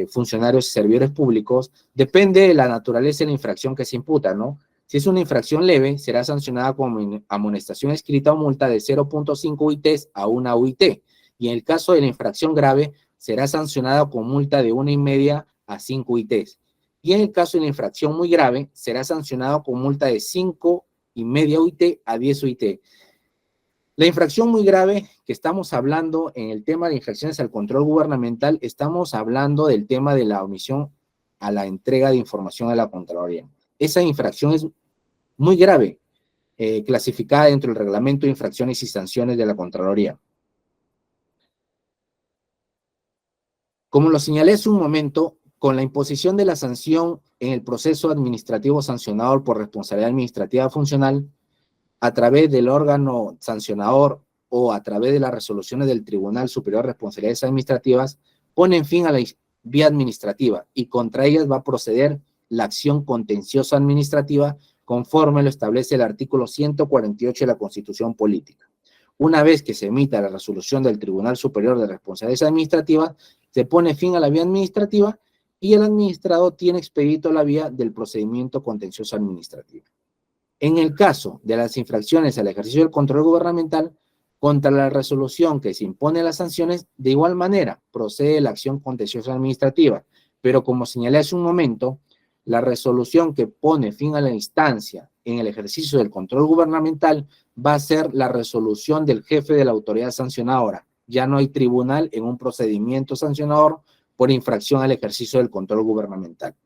[SPEAKER 1] funcionarios y servidores públicos, depende de la naturaleza de la infracción que se imputa, ¿no? Si es una infracción leve, será sancionada con amonestación escrita o multa de 0.5 UITs a 1 UIT. Y en el caso de la infracción grave, será sancionada con multa de 1,5 a 5 UITs. Y en el caso de la infracción muy grave, será sancionado con multa de 5,5 UIT a 10 UIT. La infracción muy grave que estamos hablando en el tema de infracciones al control gubernamental, estamos hablando del tema de la omisión a la entrega de información a la Contraloría. Esa infracción es muy grave, clasificada dentro del reglamento de infracciones y sanciones de la Contraloría. Como lo señalé hace un momento, con la imposición de la sanción en el proceso administrativo sancionador por responsabilidad administrativa funcional, a través del órgano sancionador o a través de las resoluciones del Tribunal Superior de Responsabilidades Administrativas, ponen fin a la vía administrativa y contra ellas va a proceder la acción contenciosa administrativa conforme lo establece el artículo 148 de la Constitución Política. Una vez que se emita la resolución del Tribunal Superior de Responsabilidades Administrativas, se pone fin a la vía administrativa y el administrado tiene expedito la vía del procedimiento contencioso administrativo. En el caso de las infracciones al ejercicio del control gubernamental, contra la resolución que se impone las sanciones, de igual manera procede la acción contenciosa administrativa, pero como señalé hace un momento, la resolución que pone fin a la instancia en el ejercicio del control gubernamental va a ser la resolución del jefe de la autoridad sancionadora. Ya no hay tribunal en un procedimiento sancionador por infracción al ejercicio del control gubernamental.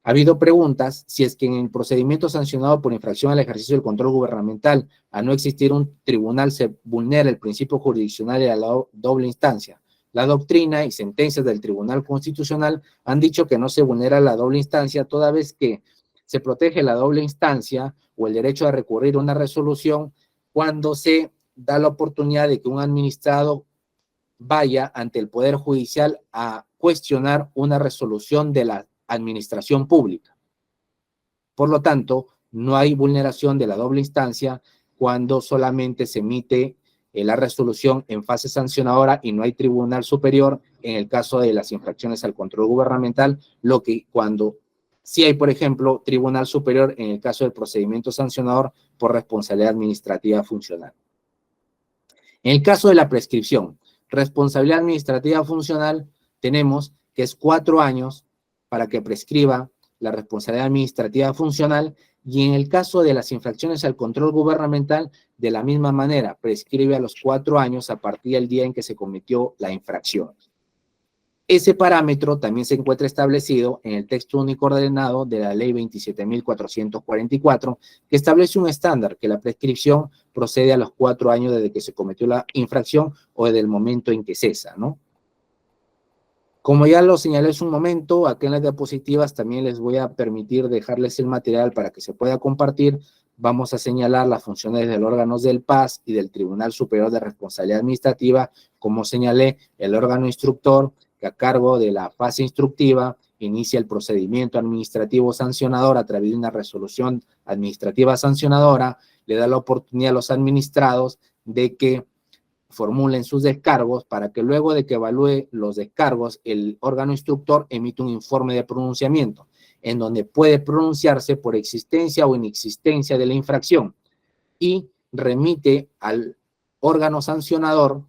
[SPEAKER 1] Ha habido preguntas si es que en el procedimiento sancionado por infracción al ejercicio del control gubernamental, al no existir un tribunal, se vulnera el principio jurisdiccional de la doble instancia. La doctrina y sentencias del Tribunal Constitucional han dicho que no se vulnera la doble instancia, toda vez que se protege la doble instancia o el derecho a recurrir a una resolución cuando se da la oportunidad de que un administrado vaya ante el Poder Judicial a cuestionar una resolución de la administración pública. Por lo tanto, no hay vulneración de la doble instancia cuando solamente se emite la resolución en fase sancionadora y no hay tribunal superior en el caso de las infracciones al control gubernamental, lo que cuando sí hay, por ejemplo, tribunal superior en el caso del procedimiento sancionador por responsabilidad administrativa funcional. En el caso de la prescripción, responsabilidad administrativa funcional, tenemos que es 4 años para que prescriba la responsabilidad administrativa funcional, y en el caso de las infracciones al control gubernamental, de la misma manera, prescribe a los 4 años a partir del día en que se cometió la infracción. Ese parámetro también se encuentra establecido en el texto único ordenado de la ley 27.444, que establece un estándar que la prescripción procede a los 4 años desde que se cometió la infracción o desde el momento en que cesa, ¿no? Como ya lo señalé hace un momento, acá en las diapositivas también les voy a permitir dejarles el material para que se pueda compartir. Vamos a señalar las funciones del órgano del PAS y del Tribunal Superior de Responsabilidad Administrativa. Como señalé, el órgano instructor, que a cargo de la fase instructiva inicia el procedimiento administrativo sancionador a través de una resolución administrativa sancionadora, le da la oportunidad a los administrados de que formulen sus descargos para que luego de que evalúe los descargos, el órgano instructor emite un informe de pronunciamiento en donde puede pronunciarse por existencia o inexistencia de la infracción y remite al órgano sancionador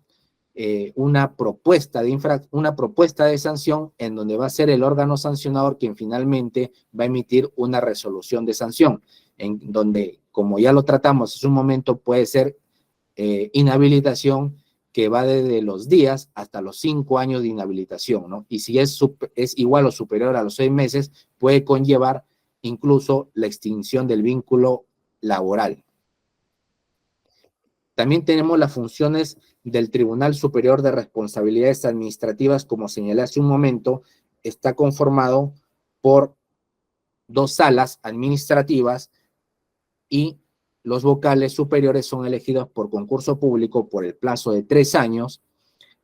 [SPEAKER 1] una propuesta de sanción en donde va a ser el órgano sancionador quien finalmente va a emitir una resolución de sanción, en donde, como ya lo tratamos hace un momento, puede ser inhabilitación que va desde los días hasta los 5 años de inhabilitación, ¿no? Y si es igual o superior a los 6 meses, puede conllevar incluso la extinción del vínculo laboral. También tenemos las funciones del Tribunal Superior de Responsabilidades Administrativas, como señalé hace un momento, está conformado por 2 salas administrativas y los vocales superiores son elegidos por concurso público por el plazo de 3 años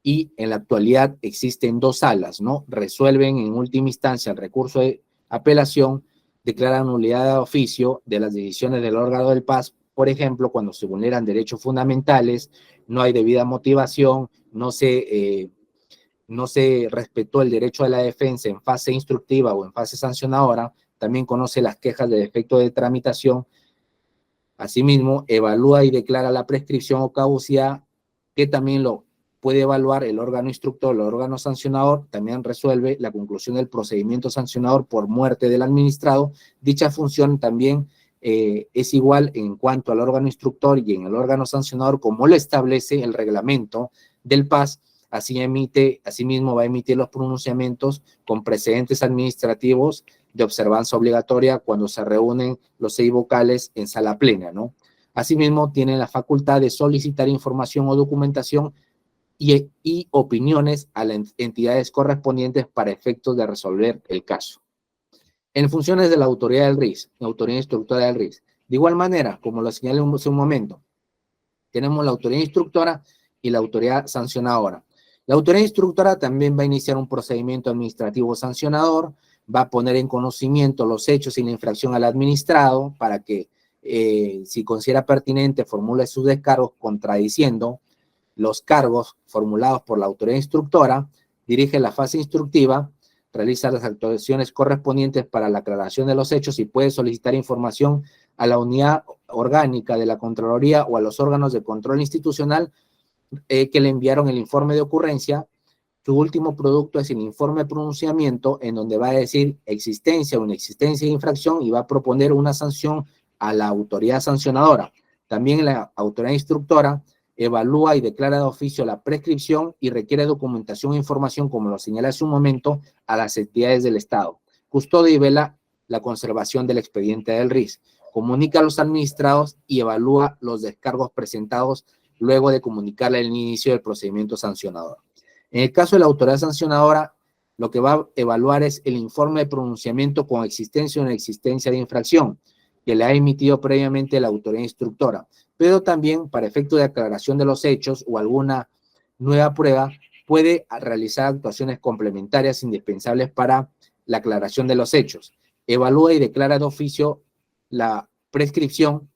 [SPEAKER 1] y en la actualidad existen 2 salas, ¿no? Resuelven en última instancia el recurso de apelación, declaran nulidad de oficio de las decisiones del órgano del PAS, por ejemplo, cuando se vulneran derechos fundamentales, no hay debida motivación, no se respetó el derecho a la defensa en fase instructiva o en fase sancionadora, también conoce las quejas de defecto de tramitación. Asimismo, evalúa y declara la prescripción o caducidad, que también lo puede evaluar el órgano instructor, el órgano sancionador, también resuelve la conclusión del procedimiento sancionador por muerte del administrado. Dicha función también es igual en cuanto al órgano instructor y en el órgano sancionador, como lo establece el reglamento del PAS. Asimismo, va a emitir los pronunciamientos con precedentes administrativos de observancia obligatoria cuando se reúnen los 6 vocales en sala plena, ¿no? Asimismo, tienen la facultad de solicitar información o documentación y opiniones a las entidades correspondientes para efectos de resolver el caso. En funciones de la autoridad del RIS, la autoridad instructora del RIS. De igual manera, como lo señalé hace un momento, tenemos la autoridad instructora y la autoridad sancionadora. La autoridad instructora también va a iniciar un procedimiento administrativo sancionador, va a poner en conocimiento los hechos y la infracción al administrado para que, si considera pertinente, formule sus descargos contradiciendo los cargos formulados por la autoridad instructora, dirige la fase instructiva, realiza las actuaciones correspondientes para la aclaración de los hechos y puede solicitar información a la unidad orgánica de la Contraloría o a los órganos de control institucional que le enviaron el informe de ocurrencia. Su último producto es el informe de pronunciamiento, en donde va a decir existencia o inexistencia de infracción y va a proponer una sanción a la autoridad sancionadora. También la autoridad instructora evalúa y declara de oficio la prescripción y requiere documentación e información, como lo señalé hace un momento, a las entidades del Estado. Custodia y vela la conservación del expediente del RIS. Comunica a los administrados y evalúa los descargos presentados luego de comunicarle el inicio del procedimiento sancionador. En el caso de la autoridad sancionadora, lo que va a evaluar es el informe de pronunciamiento con existencia o inexistencia de infracción que le ha emitido previamente la autoridad instructora, pero también para efecto de aclaración de los hechos o alguna nueva prueba puede realizar actuaciones complementarias indispensables para la aclaración de los hechos. Evalúa y declara de oficio la prescripción.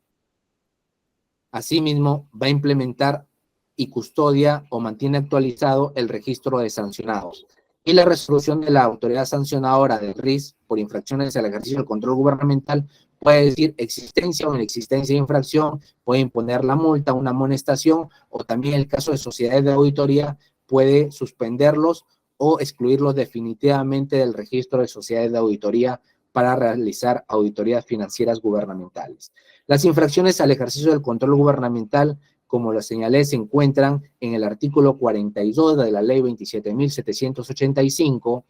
[SPEAKER 1] Asimismo, va a implementar y custodia o mantiene actualizado el registro de sancionados. Y la resolución de la autoridad sancionadora del RIS por infracciones al ejercicio del control gubernamental puede decir existencia o inexistencia de infracción, puede imponer la multa, una amonestación, o también en el caso de sociedades de auditoría puede suspenderlos o excluirlos definitivamente del registro de sociedades de auditoría para realizar auditorías financieras gubernamentales. Las infracciones al ejercicio del control gubernamental como lo señalé, se encuentran en el artículo 42 de la ley 27.785,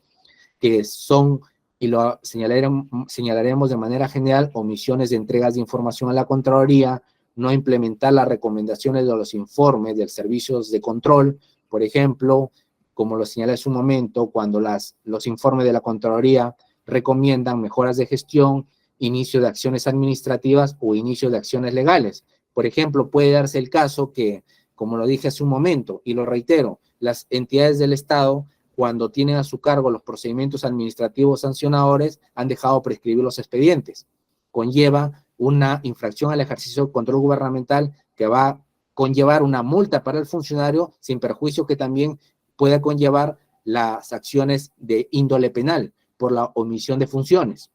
[SPEAKER 1] que son, y lo señalaremos de manera general, omisiones de entregas de información a la Contraloría, no implementar las recomendaciones de los informes de servicios de control, por ejemplo, como lo señalé hace un momento, cuando los informes de la Contraloría recomiendan mejoras de gestión, inicio de acciones administrativas o inicio de acciones legales. Por ejemplo, puede darse el caso que, como lo dije hace un momento, y lo reitero, las entidades del Estado, cuando tienen a su cargo los procedimientos administrativos sancionadores, han dejado prescribir los expedientes. Conlleva una infracción al ejercicio del control gubernamental que va a conllevar una multa para el funcionario, sin perjuicio que también pueda conllevar las acciones de índole penal por la omisión de funciones.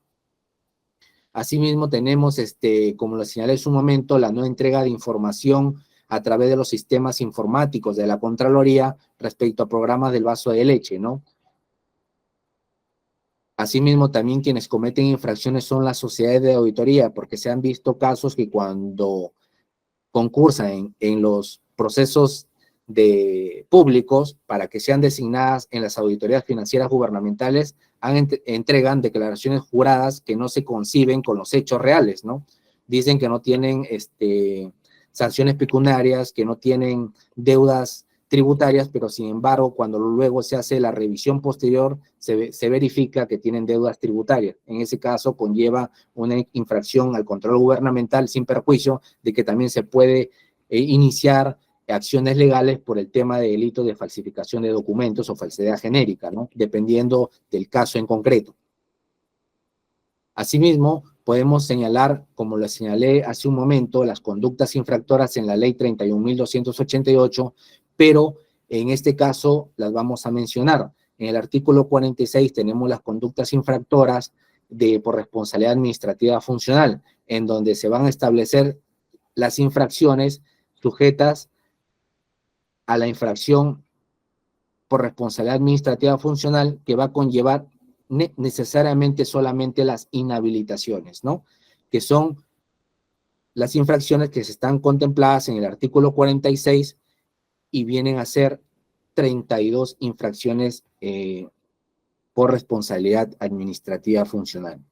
[SPEAKER 1] Asimismo, tenemos, como lo señalé en un momento, la no entrega de información a través de los sistemas informáticos de la Contraloría respecto a programas del vaso de leche, ¿no? Asimismo, también quienes cometen infracciones son las sociedades de auditoría, porque se han visto casos que cuando concursan en los procesos públicos para que sean designadas en las auditorías financieras gubernamentales, entregan declaraciones juradas que no se conciben con los hechos reales, ¿no? Dicen que no tienen sanciones pecuniarias, que no tienen deudas tributarias, pero sin embargo, cuando luego se hace la revisión posterior, se verifica que tienen deudas tributarias. En ese caso, conlleva una infracción al control gubernamental, sin perjuicio de que también se puede iniciar acciones legales por el tema de delito de falsificación de documentos o falsedad genérica, ¿no? Dependiendo del caso en concreto. Asimismo, podemos señalar, como lo señalé hace un momento, las conductas infractoras en la ley 31.288, pero en este caso las vamos a mencionar. En el artículo 46 tenemos las conductas infractoras por responsabilidad administrativa funcional, en donde se van a establecer las infracciones sujetas a la infracción por responsabilidad administrativa funcional, que va a conllevar necesariamente solamente las inhabilitaciones, ¿no? Que son las infracciones que se están contempladas en el artículo 46 y vienen a ser 32 infracciones por responsabilidad administrativa funcional.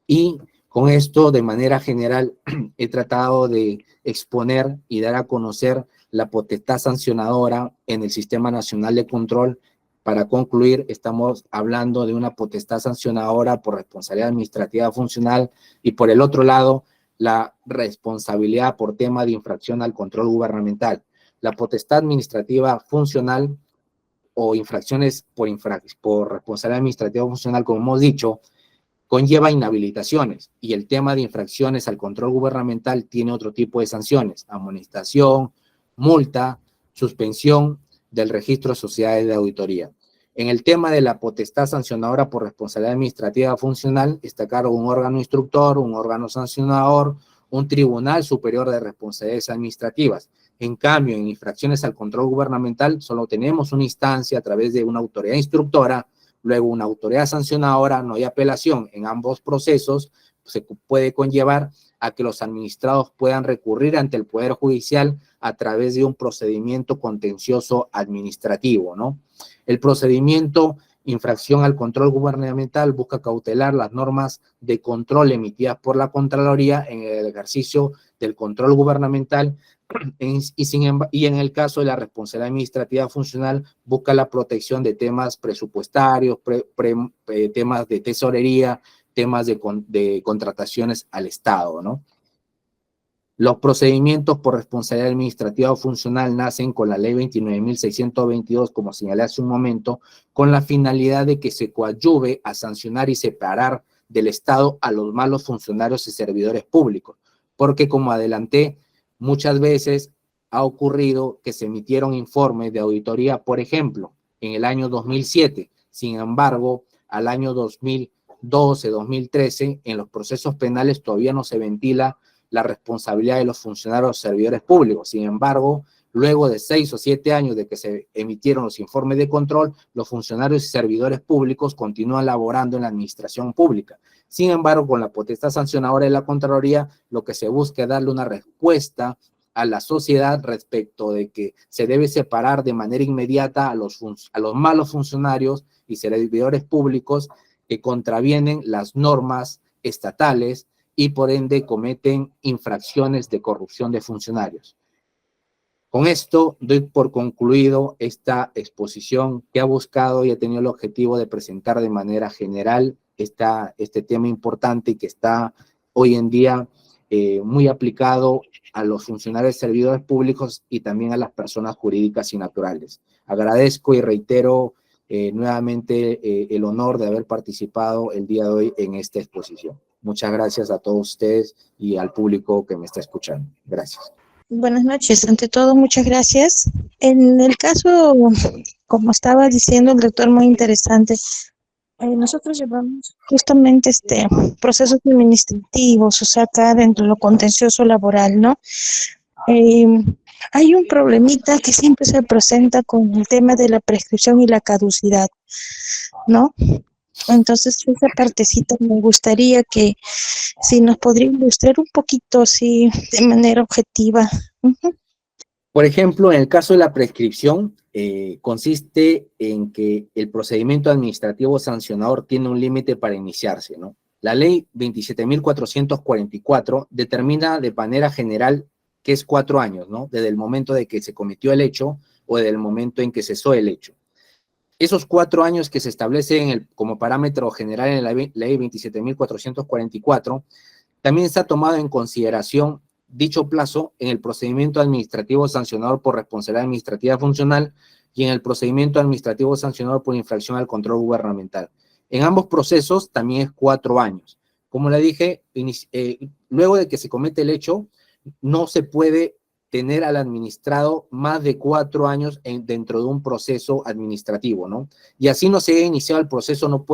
[SPEAKER 1] Y con esto, de manera general, he tratado de exponer y dar a conocer la potestad sancionadora en el Sistema Nacional de Control. Para concluir, estamos hablando de una potestad sancionadora por responsabilidad administrativa funcional y, por el otro lado, la responsabilidad por tema de infracción al control gubernamental. La potestad administrativa funcional o infracciones por responsabilidad administrativa funcional, como hemos dicho, conlleva inhabilitaciones, y el tema de infracciones al control gubernamental tiene otro tipo de sanciones: amonestación, multa, suspensión del registro de sociedades de auditoría. En el tema de la potestad sancionadora por responsabilidad administrativa funcional, está a cargo un órgano instructor, un órgano sancionador, un tribunal superior de responsabilidades administrativas. En cambio, en infracciones al control gubernamental, solo tenemos una instancia a través de una autoridad instructora, luego una autoridad sancionadora, no hay apelación. En ambos procesos se puede conllevar a que los administrados puedan recurrir ante el Poder Judicial a través de un procedimiento contencioso administrativo, ¿no? El procedimiento infracción al control gubernamental busca cautelar las normas de control emitidas por la Contraloría en el ejercicio del control gubernamental, y en el caso de la responsabilidad administrativa funcional busca la protección de temas presupuestarios, temas de tesorería, temas de contrataciones al Estado, ¿no? Los procedimientos por responsabilidad administrativa o funcional nacen con la ley 29.622, como señalé hace un momento, con la finalidad de que se coadyuve a sancionar y separar del Estado a los malos funcionarios y servidores públicos, porque, como adelanté, muchas veces ha ocurrido que se emitieron informes de auditoría, por ejemplo, en el año 2007. Sin embargo, al año 2012, 2013, en los procesos penales todavía no se ventila la responsabilidad de los funcionarios o servidores públicos. Sin embargo, luego de 6 o 7 años de que se emitieron los informes de control, los funcionarios y servidores públicos continúan laborando en la administración pública. Sin embargo, con la potestad sancionadora de la Contraloría, lo que se busca es darle una respuesta a la sociedad respecto de que se debe separar de manera inmediata a los malos funcionarios y servidores públicos que contravienen las normas estatales y por ende cometen infracciones de corrupción de funcionarios. Con esto doy por concluido esta exposición que ha buscado y ha tenido el objetivo de presentar de manera general este tema importante y que está hoy en día muy aplicado a los funcionarios servidores públicos y también a las personas jurídicas y naturales. Agradezco y reitero nuevamente el honor de haber participado el día de hoy en esta exposición. Muchas gracias a todos ustedes y al público que me está escuchando. Gracias.
[SPEAKER 2] Buenas noches. Ante todo, muchas gracias. En el caso, como estaba diciendo el doctor, muy interesante. Nosotros llevamos justamente procesos administrativos, o sea, acá dentro de lo contencioso laboral, ¿no? Hay un problemita que siempre se presenta con el tema de la prescripción y la caducidad, ¿no? Entonces, esa partecita me gustaría que si nos podría ilustrar un poquito, sí, de manera objetiva.
[SPEAKER 1] Por ejemplo, en el caso de la prescripción, consiste en que el procedimiento administrativo sancionador tiene un límite para iniciarse, ¿no? La ley 27.444 determina de manera general que es 4 años, ¿no? Desde el momento de que se cometió el hecho o desde el momento en que cesó el hecho. Esos 4 años que se establecen como parámetro general en la ley 27.444, también se ha tomado en consideración dicho plazo en el procedimiento administrativo sancionador por responsabilidad administrativa funcional y en el procedimiento administrativo sancionador por infracción al control gubernamental. En ambos procesos también es 4 años. Como le dije, luego de que se comete el hecho, no se puede tener al administrado más de 4 años dentro de un proceso administrativo, ¿no? Y así no se haya iniciado el proceso,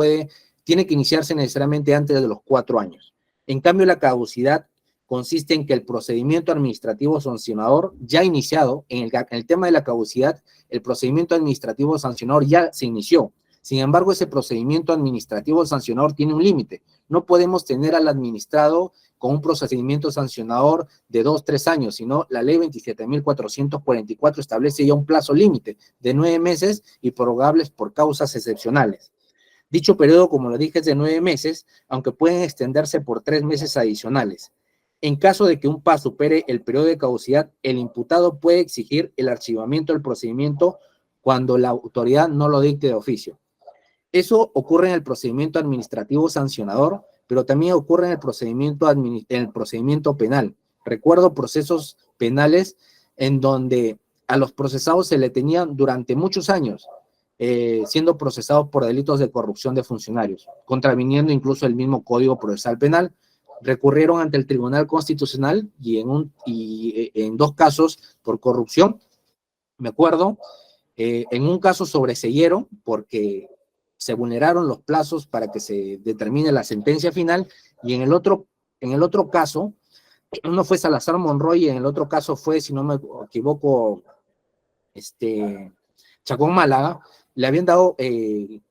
[SPEAKER 1] tiene que iniciarse necesariamente antes de los 4 años. En cambio, la caducidad consiste en que el procedimiento administrativo sancionador ya iniciado, en el tema de la caducidad, el procedimiento administrativo sancionador ya se inició. Sin embargo, ese procedimiento administrativo sancionador tiene un límite. No podemos tener al administrado con un procedimiento sancionador de 2, 3 años, sino la ley 27.444 establece ya un plazo límite de 9 meses y prorrogables por causas excepcionales. Dicho periodo, como lo dije, es de 9 meses, aunque pueden extenderse por 3 meses adicionales. En caso de que un PAS supere el periodo de caducidad, el imputado puede exigir el archivamiento del procedimiento cuando la autoridad no lo dicte de oficio. Eso ocurre en el procedimiento administrativo sancionador, pero también ocurre en el procedimiento penal. Recuerdo procesos penales en donde a los procesados se le tenían durante muchos años siendo procesados por delitos de corrupción de funcionarios, contraviniendo incluso el mismo Código Procesal Penal. Recurrieron ante el Tribunal Constitucional y en 2 casos por corrupción. Me acuerdo, en un caso sobreseyeron porque se vulneraron los plazos para que se determine la sentencia final, y en el otro caso, uno fue Salazar Monroy y en el otro caso fue, si no me equivoco, Chacón Málaga, le habían dado el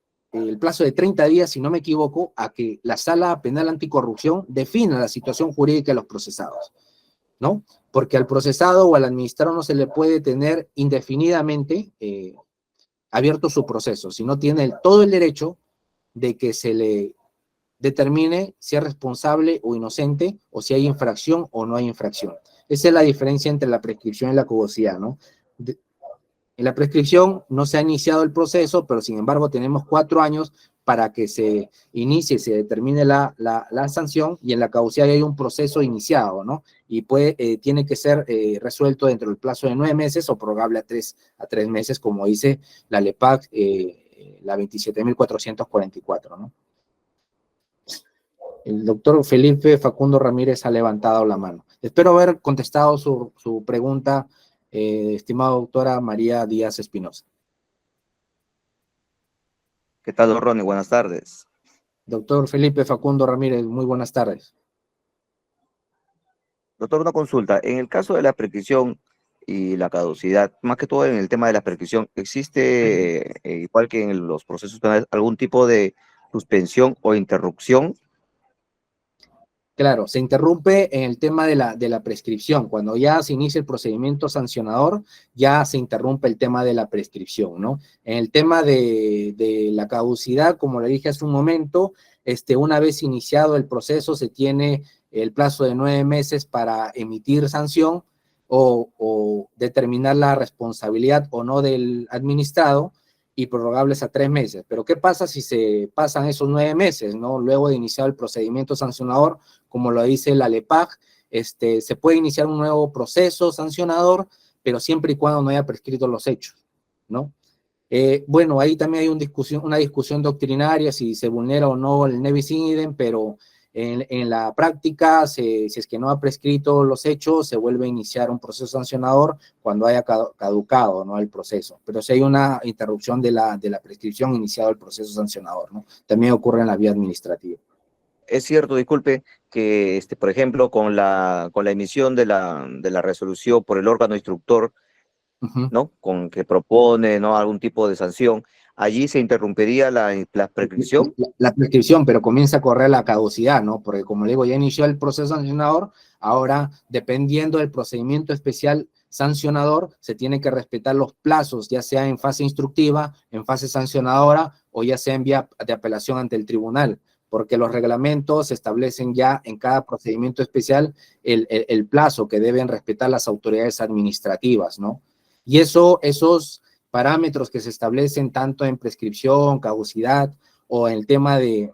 [SPEAKER 1] plazo de 30 días, si no me equivoco, a que la Sala Penal Anticorrupción defina la situación jurídica de los procesados, ¿no? Porque al procesado o al administrado no se le puede tener indefinidamente abierto su proceso, sino tiene todo el derecho de que se le determine si es responsable o inocente, o si hay infracción o no hay infracción. Esa es la diferencia entre la prescripción y la caducidad, ¿no? En la prescripción no se ha iniciado el proceso, pero sin embargo tenemos 4 años para que se inicie, se determine la sanción, y en la caducidad hay un proceso iniciado, ¿no? Y tiene que ser resuelto dentro del plazo de 9 meses o prorrogable a 3 meses, como dice la LEPAC, la 27.444, ¿no? El doctor Felipe Facundo Ramírez ha levantado la mano. Espero haber contestado su pregunta, estimada doctora María Díaz Espinosa.
[SPEAKER 3] ¿Qué tal, don Ronnie? Buenas tardes.
[SPEAKER 1] Doctor Felipe Facundo Ramírez, muy buenas tardes.
[SPEAKER 3] Doctor, una consulta. En el caso de la prescripción y la caducidad, más que todo en el tema de la prescripción, ¿existe, igual que en los procesos penales, algún tipo de suspensión o interrupción?
[SPEAKER 1] Claro, se interrumpe en el tema de la prescripción. Cuando ya se inicia el procedimiento sancionador, ya se interrumpe el tema de la prescripción, ¿no? En el tema de la caducidad, como le dije hace un momento, una vez iniciado el proceso, se tiene el plazo de 9 meses para emitir sanción o determinar la responsabilidad o no del administrado, y prorrogables a 3 meses. Pero ¿qué pasa si se pasan esos 9 meses, ¿no? Luego de iniciar el procedimiento sancionador, como lo dice la LEPAC, se puede iniciar un nuevo proceso sancionador, pero siempre y cuando no haya prescrito los hechos, ¿no? Bueno, ahí también hay una discusión doctrinaria si se vulnera o no el ne bis in idem, pero en la práctica, si es que no ha prescrito los hechos, se vuelve a iniciar un proceso sancionador cuando haya caducado, ¿no?, el proceso. Pero si hay una interrupción de la prescripción, iniciado el proceso sancionador, ¿no? También ocurre en la vía administrativa.
[SPEAKER 3] Es cierto, disculpe, que por ejemplo, con la emisión de la resolución por el órgano instructor, ¿no? Con que propone, ¿no?, algún tipo de sanción, allí se interrumpiría la prescripción.
[SPEAKER 1] La prescripción, pero comienza a correr la caducidad, ¿no? Porque como le digo, ya inició el proceso sancionador, ahora, dependiendo del procedimiento especial sancionador, se tiene que respetar los plazos, ya sea en fase instructiva, en fase sancionadora, o ya sea en vía de apelación ante el tribunal, porque los reglamentos establecen ya en cada procedimiento especial el plazo que deben respetar las autoridades administrativas, ¿no? Y esos parámetros que se establecen tanto en prescripción, caducidad, o en el tema de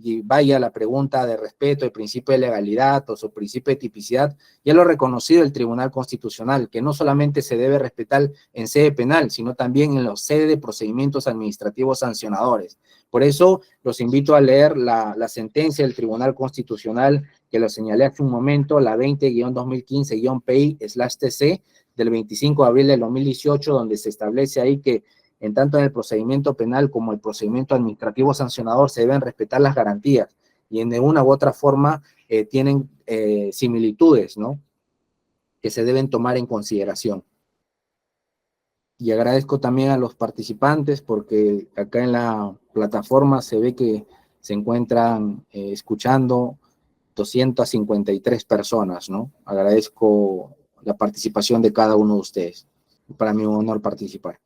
[SPEAKER 1] y vaya la pregunta de respeto, el principio de legalidad o su principio de tipicidad, ya lo ha reconocido el Tribunal Constitucional, que no solamente se debe respetar en sede penal, sino también en la sede de procedimientos administrativos sancionadores. Por eso los invito a leer la sentencia del Tribunal Constitucional, que lo señalé hace un momento, la 20-2015-PI/TC, del 25 de abril del 2018, donde se establece ahí que en tanto en el procedimiento penal como el procedimiento administrativo sancionador se deben respetar las garantías y de una u otra forma tienen similitudes, ¿no?, que se deben tomar en consideración. Y agradezco también a los participantes porque acá en la plataforma se ve que se encuentran escuchando 253 personas, ¿no? Agradezco la participación de cada uno de ustedes. Para mí es un honor participar.